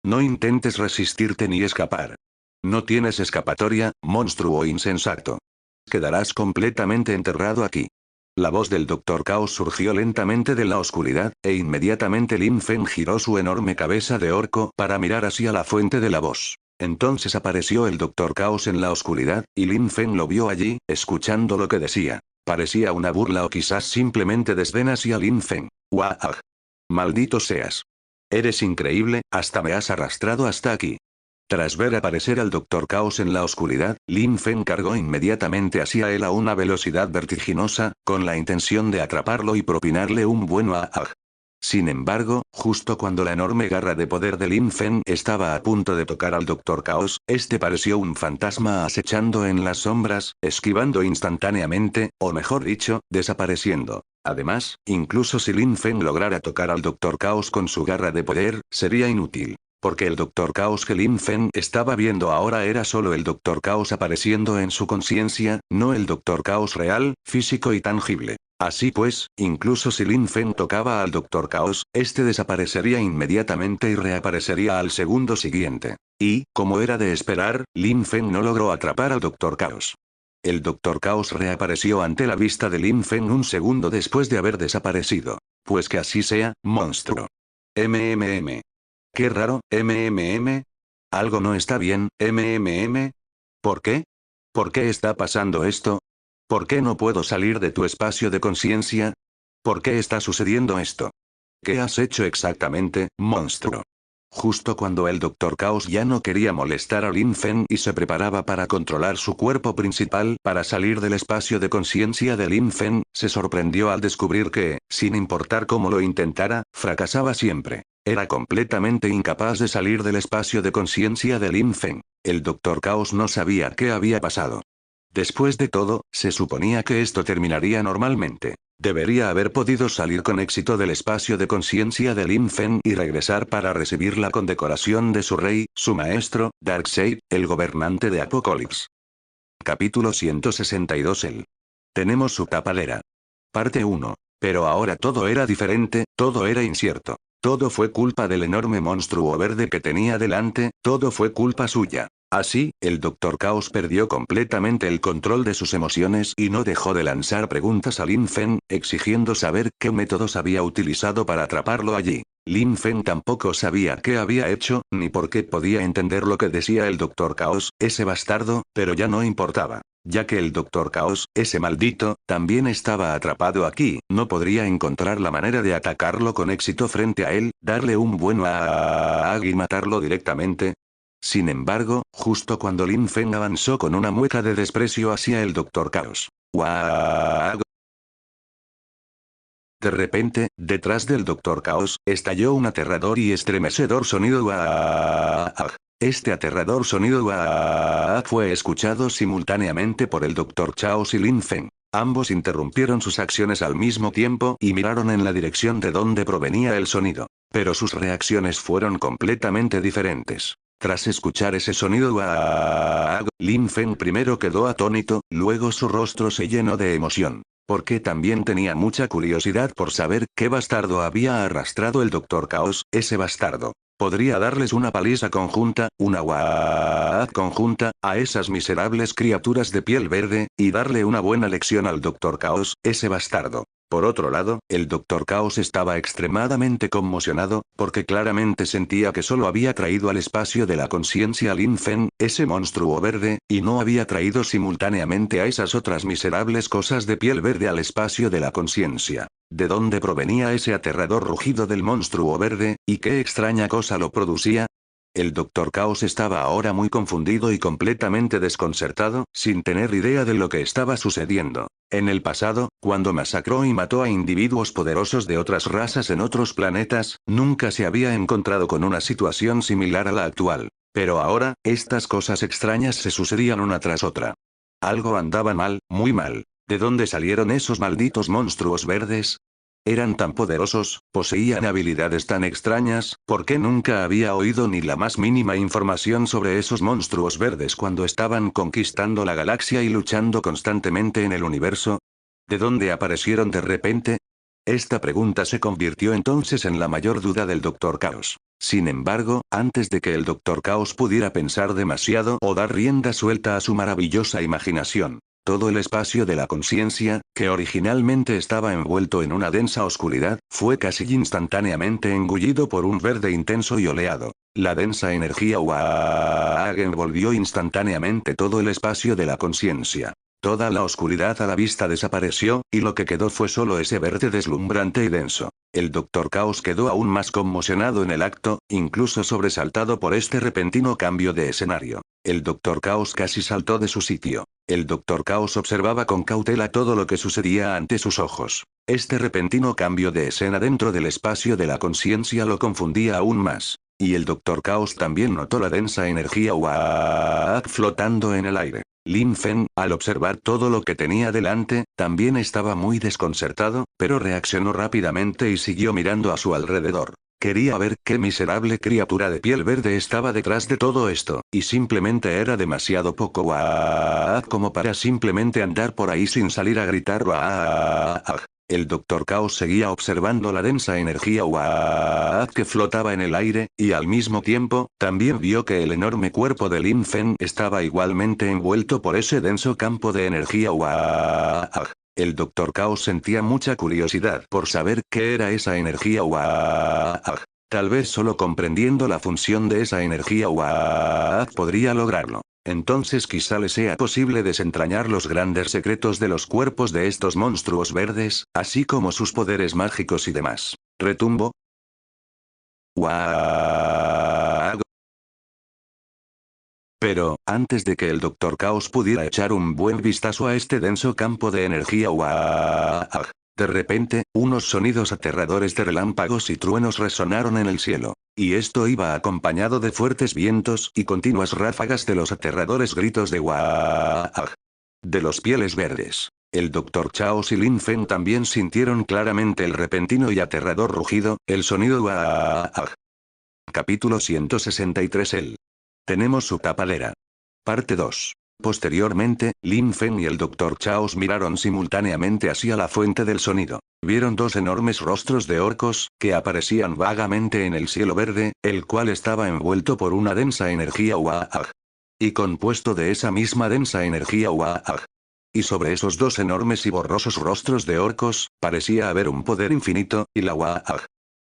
No intentes resistirte ni escapar. No tienes escapatoria, monstruo insensato. Quedarás completamente enterrado aquí». La voz del Dr. Caos surgió lentamente de la oscuridad, e inmediatamente Lin Feng giró su enorme cabeza de orco para mirar hacia la fuente de la voz. Entonces apareció el Dr. Caos en la oscuridad, y Lin Feng lo vio allí, escuchando lo que decía. Parecía una burla o quizás simplemente desdén hacia Lin Feng. «¡Waag! Maldito seas! Eres increíble, hasta me has arrastrado hasta aquí». Tras ver aparecer al Dr. Caos en la oscuridad, Lin Feng cargó inmediatamente hacia él a una velocidad vertiginosa, con la intención de atraparlo y propinarle un buen waag. Sin embargo, justo cuando la enorme garra de poder de Lin Feng estaba a punto de tocar al Dr. Caos, este pareció un fantasma acechando en las sombras, esquivando instantáneamente, o mejor dicho, desapareciendo. Además, incluso si Lin Feng lograra tocar al Dr. Caos con su garra de poder, sería inútil. Porque el Dr. Caos que Lin Feng estaba viendo ahora era solo el Dr. Caos apareciendo en su conciencia, no el Dr. Caos real, físico y tangible. Así pues, incluso si Lin Feng tocaba al Dr. Caos, este desaparecería inmediatamente y reaparecería al segundo siguiente. Y, como era de esperar, Lin Feng no logró atrapar al Dr. Caos. El Dr. Caos reapareció ante la vista de Lin Feng un segundo después de haber desaparecido. Pues que así sea, monstruo. Qué raro, Algo no está bien, ¿Por qué? ¿Por qué está pasando esto? ¿Por qué no puedo salir de tu espacio de conciencia? ¿Por qué está sucediendo esto? ¿Qué has hecho exactamente, monstruo? Justo cuando el Dr. Caos ya no quería molestar a Lin Feng y se preparaba para controlar su cuerpo principal para salir del espacio de conciencia de Lin Feng, se sorprendió al descubrir que, sin importar cómo lo intentara, fracasaba siempre. Era completamente incapaz de salir del espacio de conciencia de Lin Feng. El Dr. Caos no sabía qué había pasado. Después de todo, se suponía que esto terminaría normalmente. Debería haber podido salir con éxito del espacio de conciencia de Lin Feng y regresar para recibir la condecoración de su rey, su maestro, Darkseid, el gobernante de Apocalipsis. Capítulo 162. Tenemos su tapadera. Parte 1. Pero ahora todo era diferente, todo era incierto. Todo fue culpa del enorme monstruo verde que tenía delante, todo fue culpa suya. Así, el Dr. Caos perdió completamente el control de sus emociones y no dejó de lanzar preguntas a Lin Feng, exigiendo saber qué métodos había utilizado para atraparlo allí. Lin Feng tampoco sabía qué había hecho, ni por qué podía entender lo que decía el Dr. Caos, ese bastardo, pero ya no importaba. Ya que el Dr. Caos, ese maldito, también estaba atrapado aquí, no podría encontrar la manera de atacarlo con éxito frente a él, darle un buen y matarlo directamente. Sin embargo, justo cuando Lin Feng avanzó con una mueca de desprecio hacia el Dr. Caos. De repente, detrás del Dr. Caos, estalló un aterrador y estremecedor sonido Este aterrador sonido fue escuchado simultáneamente por el Dr. Chaos y Lin Feng. Ambos interrumpieron sus acciones al mismo tiempo y miraron en la dirección de donde provenía el sonido. Pero sus reacciones fueron completamente diferentes. Tras escuchar ese sonido Lin Feng primero quedó atónito, luego su rostro se llenó de emoción. Porque también tenía mucha curiosidad por saber qué bastardo había arrastrado el Dr. Caos, ese bastardo. Podría darles una paliza conjunta, una conjunta, a esas miserables criaturas de piel verde, y darle una buena lección al Dr. Caos, ese bastardo. Por otro lado, el Dr. Caos estaba extremadamente conmocionado, porque claramente sentía que solo había traído al espacio de la conciencia a Lin Feng, ese monstruo verde, y no había traído simultáneamente a esas otras miserables cosas de piel verde al espacio de la conciencia. ¿De dónde provenía ese aterrador rugido del monstruo verde, y qué extraña cosa lo producía? El Dr. Caos estaba ahora muy confundido y completamente desconcertado, sin tener idea de lo que estaba sucediendo. En el pasado, cuando masacró y mató a individuos poderosos de otras razas en otros planetas, nunca se había encontrado con una situación similar a la actual. Pero ahora, estas cosas extrañas se sucedían una tras otra. Algo andaba mal, muy mal. ¿De dónde salieron esos malditos monstruos verdes? Eran tan poderosos, poseían habilidades tan extrañas, ¿por qué nunca había oído ni la más mínima información sobre esos monstruos verdes cuando estaban conquistando la galaxia y luchando constantemente en el universo? ¿De dónde aparecieron de repente? Esta pregunta se convirtió entonces en la mayor duda del Dr. Caos. Sin embargo, antes de que el Dr. Caos pudiera pensar demasiado o dar rienda suelta a su maravillosa imaginación, todo el espacio de la conciencia, que originalmente estaba envuelto en una densa oscuridad, fue casi instantáneamente engullido por un verde intenso y oleado. La densa energía envolvió instantáneamente todo el espacio de la conciencia. Toda la oscuridad a la vista desapareció, y lo que quedó fue solo ese verde deslumbrante y denso. El Dr. Caos quedó aún más conmocionado en el acto, incluso sobresaltado por este repentino cambio de escenario. El Dr. Caos casi saltó de su sitio. El Dr. Caos observaba con cautela todo lo que sucedía ante sus ojos. Este repentino cambio de escena dentro del espacio de la conciencia lo confundía aún más. Y el Dr. Caos también notó la densa energía flotando en el aire. Lin Feng, al observar todo lo que tenía delante, también estaba muy desconcertado, pero reaccionó rápidamente y siguió mirando a su alrededor. Quería ver qué miserable criatura de piel verde estaba detrás de todo esto, y simplemente era demasiado poco como para simplemente andar por ahí sin salir a gritar El Dr. Caos seguía observando la densa energía que flotaba en el aire, y al mismo tiempo, también vio que el enorme cuerpo de Lin Feng estaba igualmente envuelto por ese denso campo de energía El Dr. Caos sentía mucha curiosidad por saber qué era esa energía Tal vez solo comprendiendo la función de esa energía Uaaz podría lograrlo. Entonces quizá le sea posible desentrañar los grandes secretos de los cuerpos de estos monstruos verdes, así como sus poderes mágicos y demás. Retumbo. Uaaz. Pero, antes de que el Dr. Caos pudiera echar un buen vistazo a este denso campo de energía Uaaz, de repente, unos sonidos aterradores de relámpagos y truenos resonaron en el cielo. Y esto iba acompañado de fuertes vientos y continuas ráfagas de los aterradores gritos de Uaaz. De los pieles verdes. El Dr. Chaos y Lin Feng también sintieron claramente el repentino y aterrador rugido, el sonido Uaaz. Capítulo 163. Tenemos su tapadera. Parte 2. Posteriormente, Lin Feng y el Dr. Chaos miraron simultáneamente hacia la fuente del sonido. Vieron dos enormes rostros de orcos, que aparecían vagamente en el cielo verde, el cual estaba envuelto por una densa energía Uaag. Y compuesto de esa misma densa energía Uaag. Y sobre esos dos enormes y borrosos rostros de orcos, parecía haber un poder infinito, y la Uaag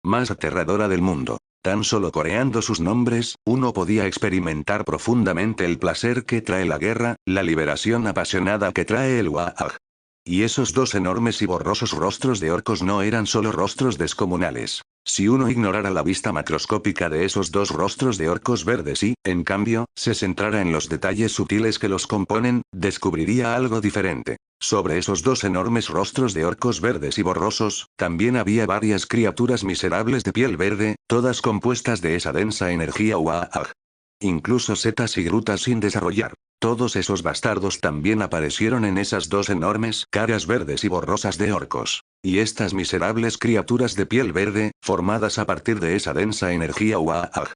más aterradora del mundo. Tan solo coreando sus nombres, uno podía experimentar profundamente el placer que trae la guerra, la liberación apasionada que trae el Waag. Y esos dos enormes y borrosos rostros de orcos no eran solo rostros descomunales. Si uno ignorara la vista macroscópica de esos dos rostros de orcos verdes y, en cambio, se centrara en los detalles sutiles que los componen, descubriría algo diferente. Sobre esos dos enormes rostros de orcos verdes y borrosos, también había varias criaturas miserables de piel verde, todas compuestas de esa densa energía Uaag. Incluso setas y grutas sin desarrollar. Todos esos bastardos también aparecieron en esas dos enormes caras verdes y borrosas de orcos. Y estas miserables criaturas de piel verde, formadas a partir de esa densa energía Uaag,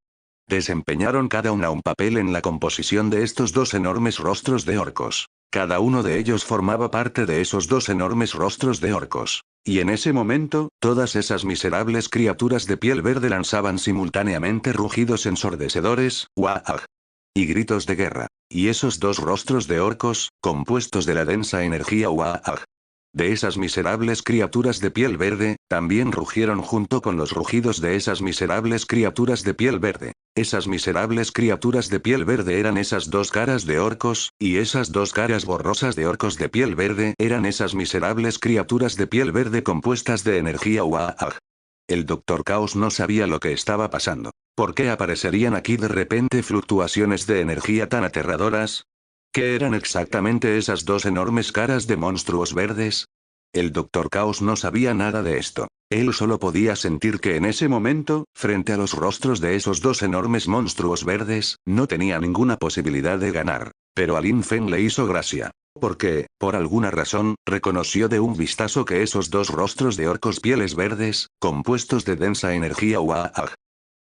desempeñaron cada una un papel en la composición de estos dos enormes rostros de orcos. Cada uno de ellos formaba parte de esos dos enormes rostros de orcos. Y en ese momento, todas esas miserables criaturas de piel verde lanzaban simultáneamente rugidos ensordecedores, Waag, y gritos de guerra. Y esos dos rostros de orcos, compuestos de la densa energía Waag, de esas miserables criaturas de piel verde, también rugieron junto con los rugidos de esas miserables criaturas de piel verde. Esas miserables criaturas de piel verde eran esas dos caras de orcos, y esas dos caras borrosas de orcos de piel verde eran esas miserables criaturas de piel verde compuestas de energía Waag. El Dr. Caos no sabía lo que estaba pasando. ¿Por qué aparecerían aquí de repente fluctuaciones de energía tan aterradoras? ¿Qué eran exactamente esas dos enormes caras de monstruos verdes? El Dr. Caos no sabía nada de esto. Él solo podía sentir que en ese momento, frente a los rostros de esos dos enormes monstruos verdes, no tenía ninguna posibilidad de ganar. Pero a Lin Feng le hizo gracia. Porque, por alguna razón, reconoció de un vistazo que esos dos rostros de orcos pieles verdes, compuestos de densa energía Waag,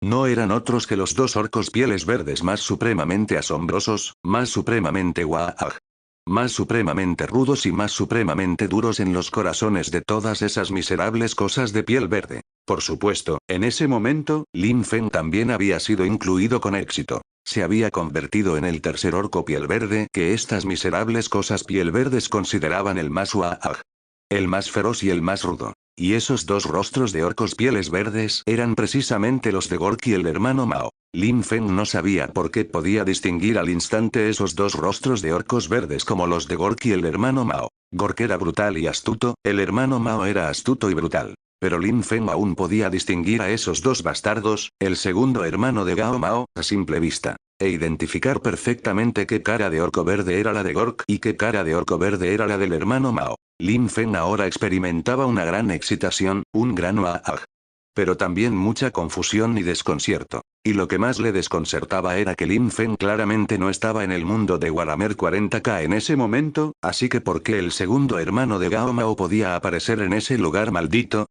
no eran otros que los dos orcos pieles verdes más supremamente asombrosos, más supremamente Waag, más supremamente rudos y más supremamente duros en los corazones de todas esas miserables cosas de piel verde. Por supuesto, en ese momento, Lin Feng también había sido incluido con éxito. Se había convertido en el tercer orco piel verde que estas miserables cosas piel verdes consideraban el más Waag, el más feroz y el más rudo. Y esos dos rostros de orcos pieles verdes eran precisamente los de Gork y el hermano Mao. Lin Feng no sabía por qué podía distinguir al instante esos dos rostros de orcos verdes como los de Gork y el hermano Mao. Gork era brutal y astuto, el hermano Mao era astuto y brutal. Pero Lin Feng aún podía distinguir a esos dos bastardos, el segundo hermano de Gao Mao, a simple vista. E identificar perfectamente qué cara de orco verde era la de Gork y qué cara de orco verde era la del hermano Mao. Lin Feng ahora experimentaba una gran excitación, un gran Waag. Pero también mucha confusión y desconcierto. Y lo que más le desconcertaba era que Lin Feng claramente no estaba en el mundo de Warhammer 40K en ese momento, así que ¿por qué el segundo hermano de Gao Mao podía aparecer en ese lugar maldito?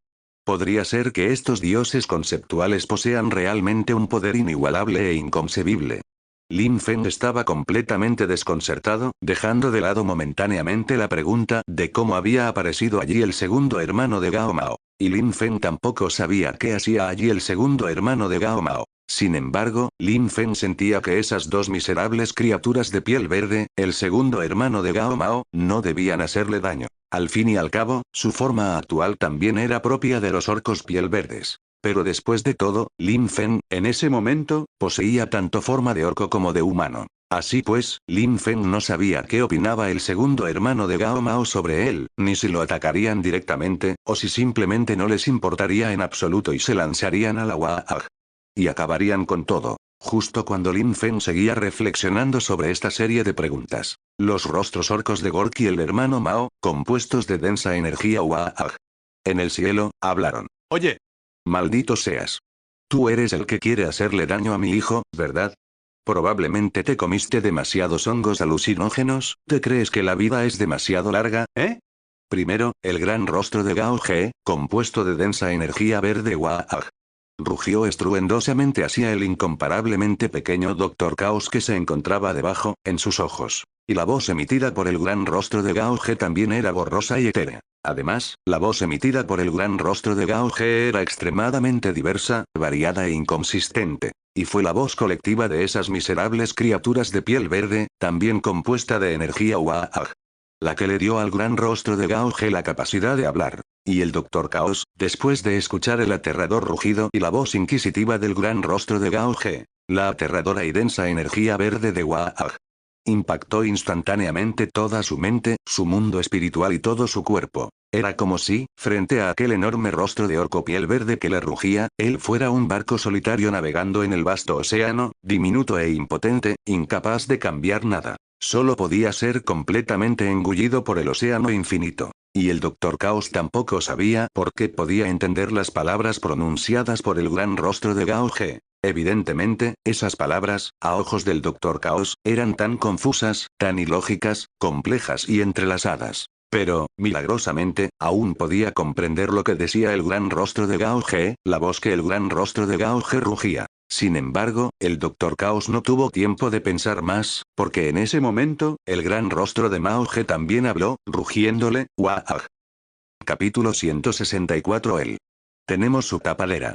¿Podría ser que estos dioses conceptuales posean realmente un poder inigualable e inconcebible? Lin Feng estaba completamente desconcertado, dejando de lado momentáneamente la pregunta de cómo había aparecido allí el segundo hermano de Gao Mao. Y Lin Feng tampoco sabía qué hacía allí el segundo hermano de Gao Mao. Sin embargo, Lin Feng sentía que esas dos miserables criaturas de piel verde, el segundo hermano de Gao Mao, no debían hacerle daño. Al fin y al cabo, su forma actual también era propia de los orcos piel verdes. Pero después de todo, Lin Fen, en ese momento, poseía tanto forma de orco como de humano. Así pues, Lin Fen no sabía qué opinaba el segundo hermano de Gao Mao sobre él, ni si lo atacarían directamente, o si simplemente no les importaría en absoluto y se lanzarían a la Waag. Y acabarían con todo. Justo cuando Lin Fen seguía reflexionando sobre esta serie de preguntas, los rostros orcos de Gork y el hermano Mao, compuestos de densa energía Waag, en el cielo, hablaron. Oye. Maldito seas. Tú eres el que quiere hacerle daño a mi hijo, ¿verdad? Probablemente te comiste demasiados hongos alucinógenos, ¿te crees que la vida es demasiado larga, eh? Primero, el gran rostro de Gao Ge, compuesto de densa energía verde Waag, rugió estruendosamente hacia el incomparablemente pequeño Dr. Caos que se encontraba debajo, en sus ojos. Y la voz emitida por el gran rostro de Gao Ge también era borrosa y etérea. Además, la voz emitida por el gran rostro de Gao Ge era extremadamente diversa, variada e inconsistente. Y fue la voz colectiva de esas miserables criaturas de piel verde, también compuesta de energía Waag, la que le dio al gran rostro de Gao Ge la capacidad de hablar. Y el Dr. Caos, después de escuchar el aterrador rugido y la voz inquisitiva del gran rostro de Gao Ge, la aterradora y densa energía verde de Waag, impactó instantáneamente toda su mente, su mundo espiritual y todo su cuerpo. Era como si, frente a aquel enorme rostro de orco piel verde que le rugía, él fuera un barco solitario navegando en el vasto océano, diminuto e impotente, incapaz de cambiar nada. Solo podía ser completamente engullido por el océano infinito. Y el Dr. Caos tampoco sabía por qué podía entender las palabras pronunciadas por el gran rostro de Gao Ge. Evidentemente, esas palabras, a ojos del Dr. Caos, eran tan confusas, tan ilógicas, complejas y entrelazadas. Pero, milagrosamente, aún podía comprender lo que decía el gran rostro de Gao Ge, la voz que el gran rostro de Gao Ge rugía. Sin embargo, el Dr. Caos no tuvo tiempo de pensar más, porque en ese momento, el gran rostro de Mao Ge también habló, rugiéndole, Waag. Capítulo 164 El. Tenemos su tapadera.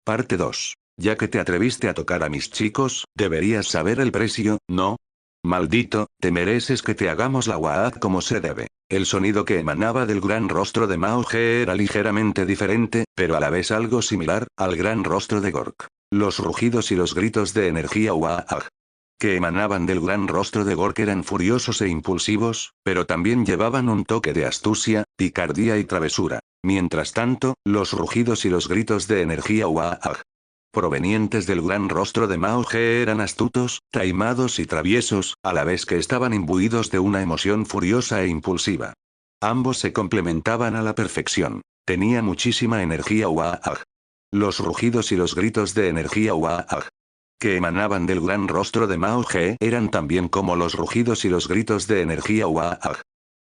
Parte 2. Ya que te atreviste a tocar a mis chicos, deberías saber el precio, ¿no? Maldito, te mereces que te hagamos la Waag como se debe. El sonido que emanaba del gran rostro de Mao Ge era ligeramente diferente, pero a la vez algo similar, al gran rostro de Gork. Los rugidos y los gritos de energía Waag que emanaban del gran rostro de Gork eran furiosos e impulsivos, pero también llevaban un toque de astucia, picardía y travesura. Mientras tanto, los rugidos y los gritos de energía Waag provenientes del gran rostro de Mao Ge eran astutos, taimados y traviesos, a la vez que estaban imbuidos de una emoción furiosa e impulsiva. Ambos se complementaban a la perfección. Tenía muchísima energía Waag. Los rugidos y los gritos de energía Waag que emanaban del gran rostro de Mao Ge eran también como los rugidos y los gritos de energía Waag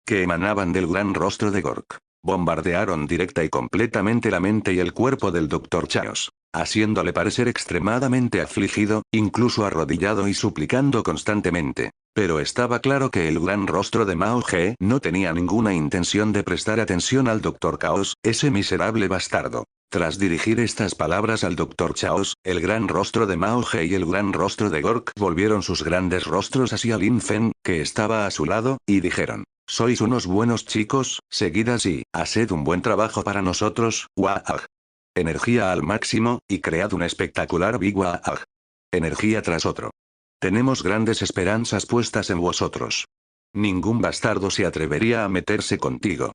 que emanaban del gran rostro de Gork. Bombardearon directa y completamente la mente y el cuerpo del Dr. Chaos, haciéndole parecer extremadamente afligido, incluso arrodillado y suplicando constantemente. Pero estaba claro que el gran rostro de Mao Ge no tenía ninguna intención de prestar atención al Dr. Caos, ese miserable bastardo. Tras dirigir estas palabras al Dr. Chaos, el gran rostro de Mao Ge y el gran rostro de Gork volvieron sus grandes rostros hacia Lin Fen, que estaba a su lado, y dijeron: sois unos buenos chicos, seguid así, haced un buen trabajo para nosotros, Waag. Energía al máximo, y cread un espectacular Big Waag. Energía tras otro. Tenemos grandes esperanzas puestas en vosotros. Ningún bastardo se atrevería a meterse contigo.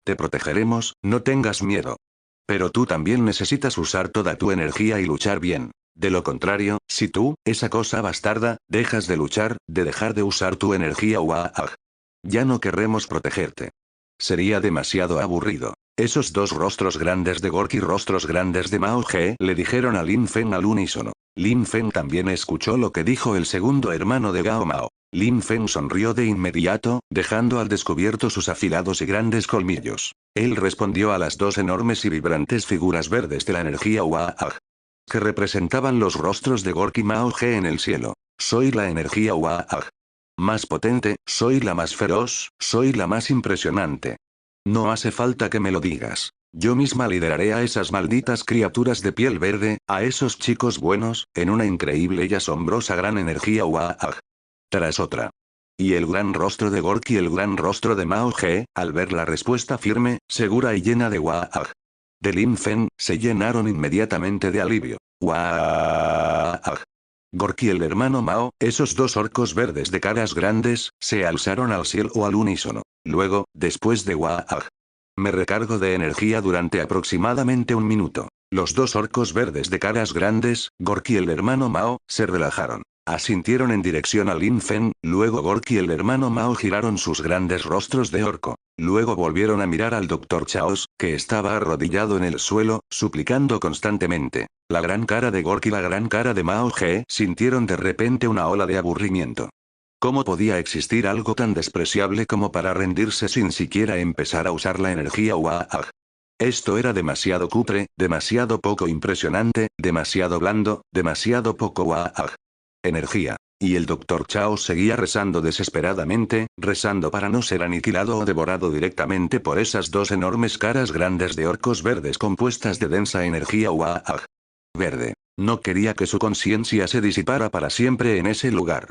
Te protegeremos, no tengas miedo. Pero tú también necesitas usar toda tu energía y luchar bien. De lo contrario, si tú, esa cosa bastarda, dejas de luchar, de dejar de usar tu energía Waag, ya no querremos protegerte. Sería demasiado aburrido. Esos dos rostros grandes de Gork y rostros grandes de Mao Ge le dijeron a Lin Fen al unísono. Lin Fen también escuchó lo que dijo el segundo hermano de Gao Mao. Lin Fen sonrió de inmediato, dejando al descubierto sus afilados y grandes colmillos. Él respondió a las dos enormes y vibrantes figuras verdes de la energía Waag, que representaban los rostros de Gork y Mao Ge en el cielo. Soy la energía Waag. Más potente, soy la más feroz, soy la más impresionante. No hace falta que me lo digas. Yo misma lideraré a esas malditas criaturas de piel verde, a esos chicos buenos, en una increíble y asombrosa gran energía Waag. Tras otra. Y el gran rostro de Gork y el gran rostro de Mao Ge, al ver la respuesta firme, segura y llena de Waag, de Lin Fen se llenaron inmediatamente de alivio. ¡Guau! Gorky y el hermano Mao, esos dos orcos verdes de caras grandes, se alzaron al cielo al unísono. Luego, después de ¡guau! Me recargo de energía durante aproximadamente un minuto. Los dos orcos verdes de caras grandes, Gorky y el hermano Mao, se relajaron. Asintieron en dirección a Lin Fen, luego Gorky y el hermano Mao giraron sus grandes rostros de orco. Luego volvieron a mirar al Dr. Chaos, que estaba arrodillado en el suelo, suplicando constantemente. La gran cara de Gorky y la gran cara de Mao Ge sintieron de repente una ola de aburrimiento. ¿Cómo podía existir algo tan despreciable como para rendirse sin siquiera empezar a usar la energía UAAG? Esto era demasiado cutre, demasiado poco impresionante, demasiado blando, demasiado poco UAAG. Energía. Y el Dr. Chao seguía rezando desesperadamente, rezando para no ser aniquilado o devorado directamente por esas dos enormes caras grandes de orcos verdes compuestas de densa energía UAAG. Verde. No quería que su conciencia se disipara para siempre en ese lugar.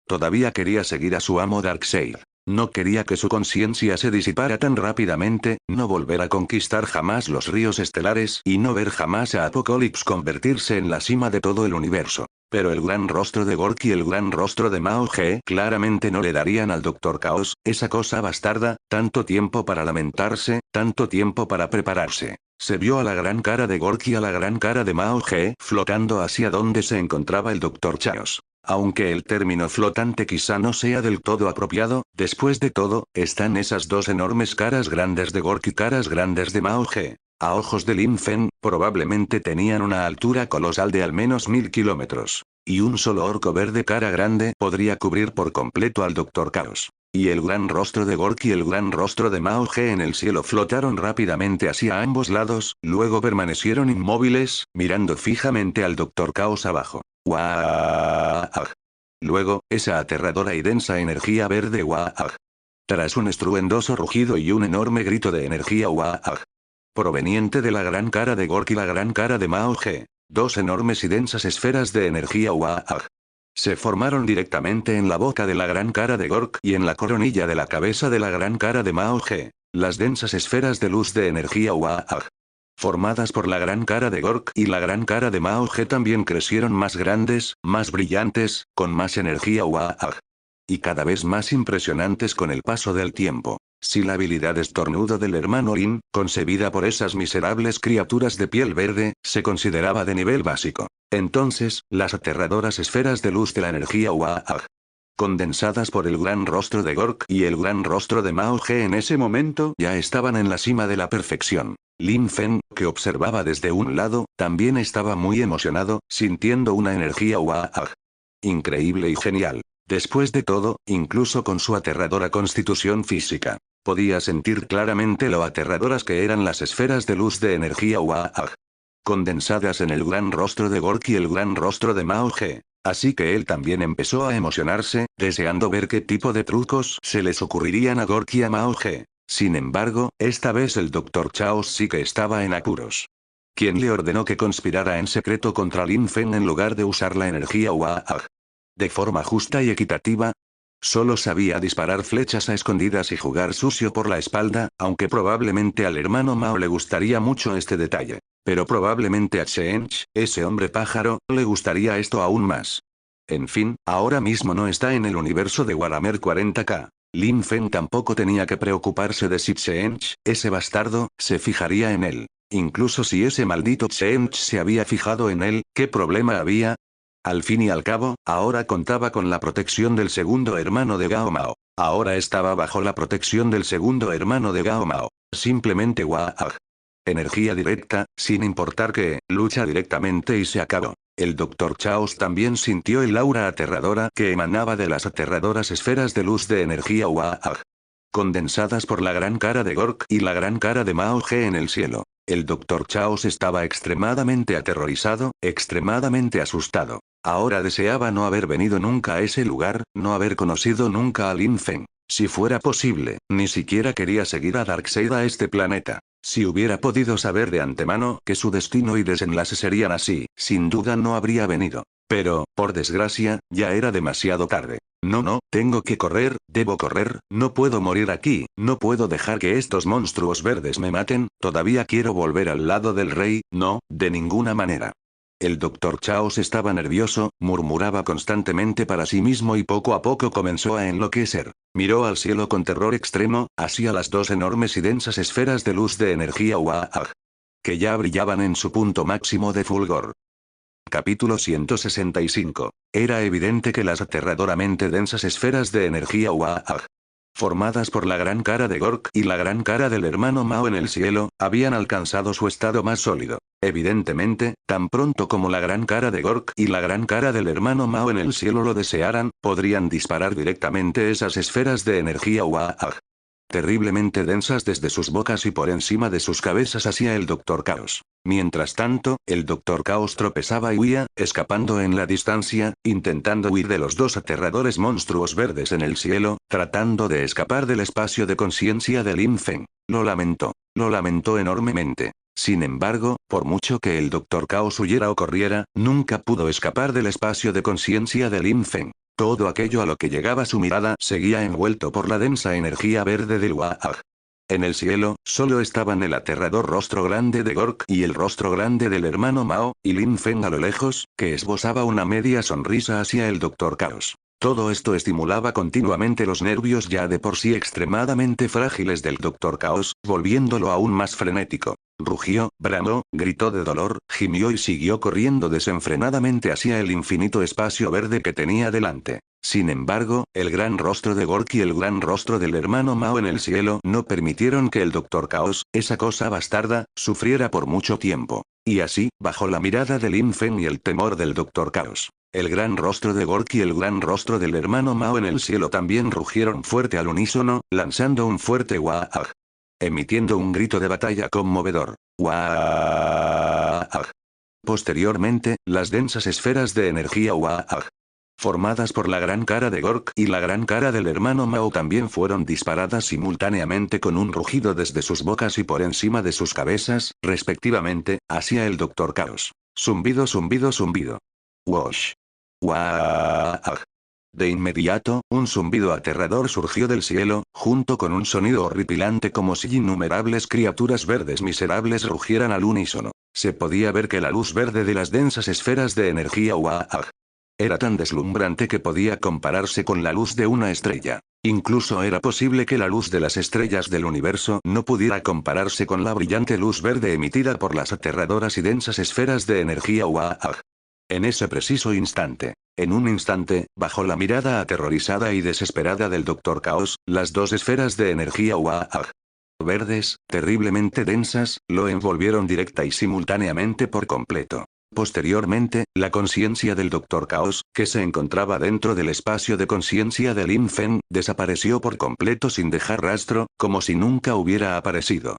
Todavía quería seguir a su amo Darkseid. No quería que su conciencia se disipara tan rápidamente, no volver a conquistar jamás los ríos estelares y no ver jamás a Apocalypse convertirse en la cima de todo el universo. Pero el gran rostro de Gorky y el gran rostro de Mao Ge claramente no le darían al Dr. Chaos, esa cosa bastarda, tanto tiempo para lamentarse, tanto tiempo para prepararse. Se vio a la gran cara de Gorky y a la gran cara de Mao Ge flotando hacia donde se encontraba el Dr. Chaos. Aunque el término flotante quizá no sea del todo apropiado, después de todo, están esas dos enormes caras grandes de Gorky y caras grandes de Mao Ge. A ojos de Lin Fen, probablemente tenían una altura colosal de al menos 1000 kilómetros. Y un solo orco verde cara grande podría cubrir por completo al Dr. Chaos. Y el gran rostro de Gorky y el gran rostro de Mao Ge en el cielo flotaron rápidamente hacia ambos lados, luego permanecieron inmóviles, mirando fijamente al Dr. Chaos abajo. ¡Guau! Luego, esa aterradora y densa energía verde ¡guau! Tras un estruendoso rugido y un enorme grito de energía ¡guau! Proveniente de la gran cara de Gorky y la gran cara de Mao Ge, dos enormes y densas esferas de energía ¡guau! Se formaron directamente en la boca de la gran cara de Gork y en la coronilla de la cabeza de la gran cara de Mao Ge, las densas esferas de luz de energía ¡guau! Formadas por la gran cara de Gork y la gran cara de Mao Ge también crecieron más grandes, más brillantes, con más energía UAAG. Y cada vez más impresionantes con el paso del tiempo. Si la habilidad estornudo del hermano Lin, concebida por esas miserables criaturas de piel verde, se consideraba de nivel básico, entonces, las aterradoras esferas de luz de la energía UAAG, condensadas por el gran rostro de Gork y el gran rostro de Mao Ge en ese momento ya estaban en la cima de la perfección. Lin Fen, que observaba desde un lado, también estaba muy emocionado, sintiendo una energía UAAG. Increíble y genial. Después de todo, incluso con su aterradora constitución física, podía sentir claramente lo aterradoras que eran las esferas de luz de energía UAAG. Condensadas en el gran rostro de Gork y el gran rostro de Mao Ge. Así que él también empezó a emocionarse, deseando ver qué tipo de trucos se les ocurrirían a Gorky y a Mao Ge. Sin embargo, esta vez el Dr. Chaos sí que estaba en apuros. ¿Quién le ordenó que conspirara en secreto contra Lin Fen en lugar de usar la energía UAAG? ¿De forma justa y equitativa? Solo sabía disparar flechas a escondidas y jugar sucio por la espalda, aunque probablemente al hermano Mao le gustaría mucho este detalle. Pero probablemente a Chench, ese hombre pájaro, le gustaría esto aún más. En fin, ahora mismo no está en el universo de Warhammer 40K. Lin Fen tampoco tenía que preocuparse de si Chench, ese bastardo, se fijaría en él. Incluso si ese maldito Chench se había fijado en él, ¿qué problema había? Al fin y al cabo, ahora contaba con la protección del segundo hermano de Gao Mao. Ahora estaba bajo la protección del segundo hermano de Gao Mao. Simplemente WAAG. Energía directa, sin importar qué, lucha directamente y se acabó. El Dr. Chaos también sintió el aura aterradora que emanaba de las aterradoras esferas de luz de energía UAAG. Condensadas por la gran cara de Gork y la gran cara de Mao Ge en el cielo. El Dr. Chaos estaba extremadamente aterrorizado, extremadamente asustado. Ahora deseaba no haber venido nunca a ese lugar, no haber conocido nunca a Lin Fen. Si fuera posible, ni siquiera quería seguir a Darkseid a este planeta. Si hubiera podido saber de antemano que su destino y desenlace serían así, sin duda no habría venido. Pero, por desgracia, ya era demasiado tarde. No, no, tengo que correr, debo correr, no puedo morir aquí, no puedo dejar que estos monstruos verdes me maten, todavía quiero volver al lado del rey, no, de ninguna manera. El Dr. Chaos estaba nervioso, murmuraba constantemente para sí mismo y poco a poco comenzó a enloquecer. Miró al cielo con terror extremo, hacia las dos enormes y densas esferas de luz de energía Waag, que ya brillaban en su punto máximo de fulgor. Capítulo 165. Era evidente que las aterradoramente densas esferas de energía Waag, formadas por la gran cara de Gork y la gran cara del hermano Mao en el cielo, habían alcanzado su estado más sólido. Evidentemente, tan pronto como la gran cara de Gork y la gran cara del hermano Mao en el cielo lo desearan, podrían disparar directamente esas esferas de energía Waag, terriblemente densas desde sus bocas y por encima de sus cabezas hacia el Dr. Caos. Mientras tanto, el Dr. Caos tropezaba y huía, escapando en la distancia, intentando huir de los dos aterradores monstruos verdes en el cielo, tratando de escapar del espacio de conciencia de Lin Feng. Lo lamentó enormemente. Sin embargo, por mucho que el Dr. Caos huyera o corriera, nunca pudo escapar del espacio de conciencia de Lin Feng. Todo aquello a lo que llegaba su mirada seguía envuelto por la densa energía verde del Waag. En el cielo, solo estaban el aterrador rostro grande de Gork y el rostro grande del hermano Mao, y Lin Feng a lo lejos, que esbozaba una media sonrisa hacia el Dr. Caos. Todo esto estimulaba continuamente los nervios ya de por sí extremadamente frágiles del Dr. Caos, volviéndolo aún más frenético. Rugió, bramó, gritó de dolor, gimió y siguió corriendo desenfrenadamente hacia el infinito espacio verde que tenía delante. Sin embargo, el gran rostro de Gork y el gran rostro del hermano Mao en el cielo no permitieron que el Dr. Caos, esa cosa bastarda, sufriera por mucho tiempo. Y así, bajo la mirada de Lin Feng y el temor del Dr. Caos, el gran rostro de Gork y el gran rostro del hermano Mao en el cielo también rugieron fuerte al unísono, lanzando un fuerte Waag, emitiendo un grito de batalla conmovedor. Waag. Posteriormente, las densas esferas de energía Waag, formadas por la gran cara de Gork y la gran cara del hermano Mao también fueron disparadas simultáneamente con un rugido desde sus bocas y por encima de sus cabezas, respectivamente, hacia el Dr. Caos. Zumbido, zumbido, zumbido. Wash. Waag. De inmediato, un zumbido aterrador surgió del cielo, junto con un sonido horripilante como si innumerables criaturas verdes miserables rugieran al unísono. Se podía ver que la luz verde de las densas esferas de energía Waag era tan deslumbrante que podía compararse con la luz de una estrella. Incluso era posible que la luz de las estrellas del universo no pudiera compararse con la brillante luz verde emitida por las aterradoras y densas esferas de energía Waag. En ese preciso instante, en un instante, bajo la mirada aterrorizada y desesperada del Dr. Caos, las dos esferas de energía Waag, verdes, terriblemente densas, lo envolvieron directa y simultáneamente por completo. Posteriormente, la conciencia del Dr. Caos, que se encontraba dentro del espacio de conciencia de Lin Feng, desapareció por completo sin dejar rastro, como si nunca hubiera aparecido.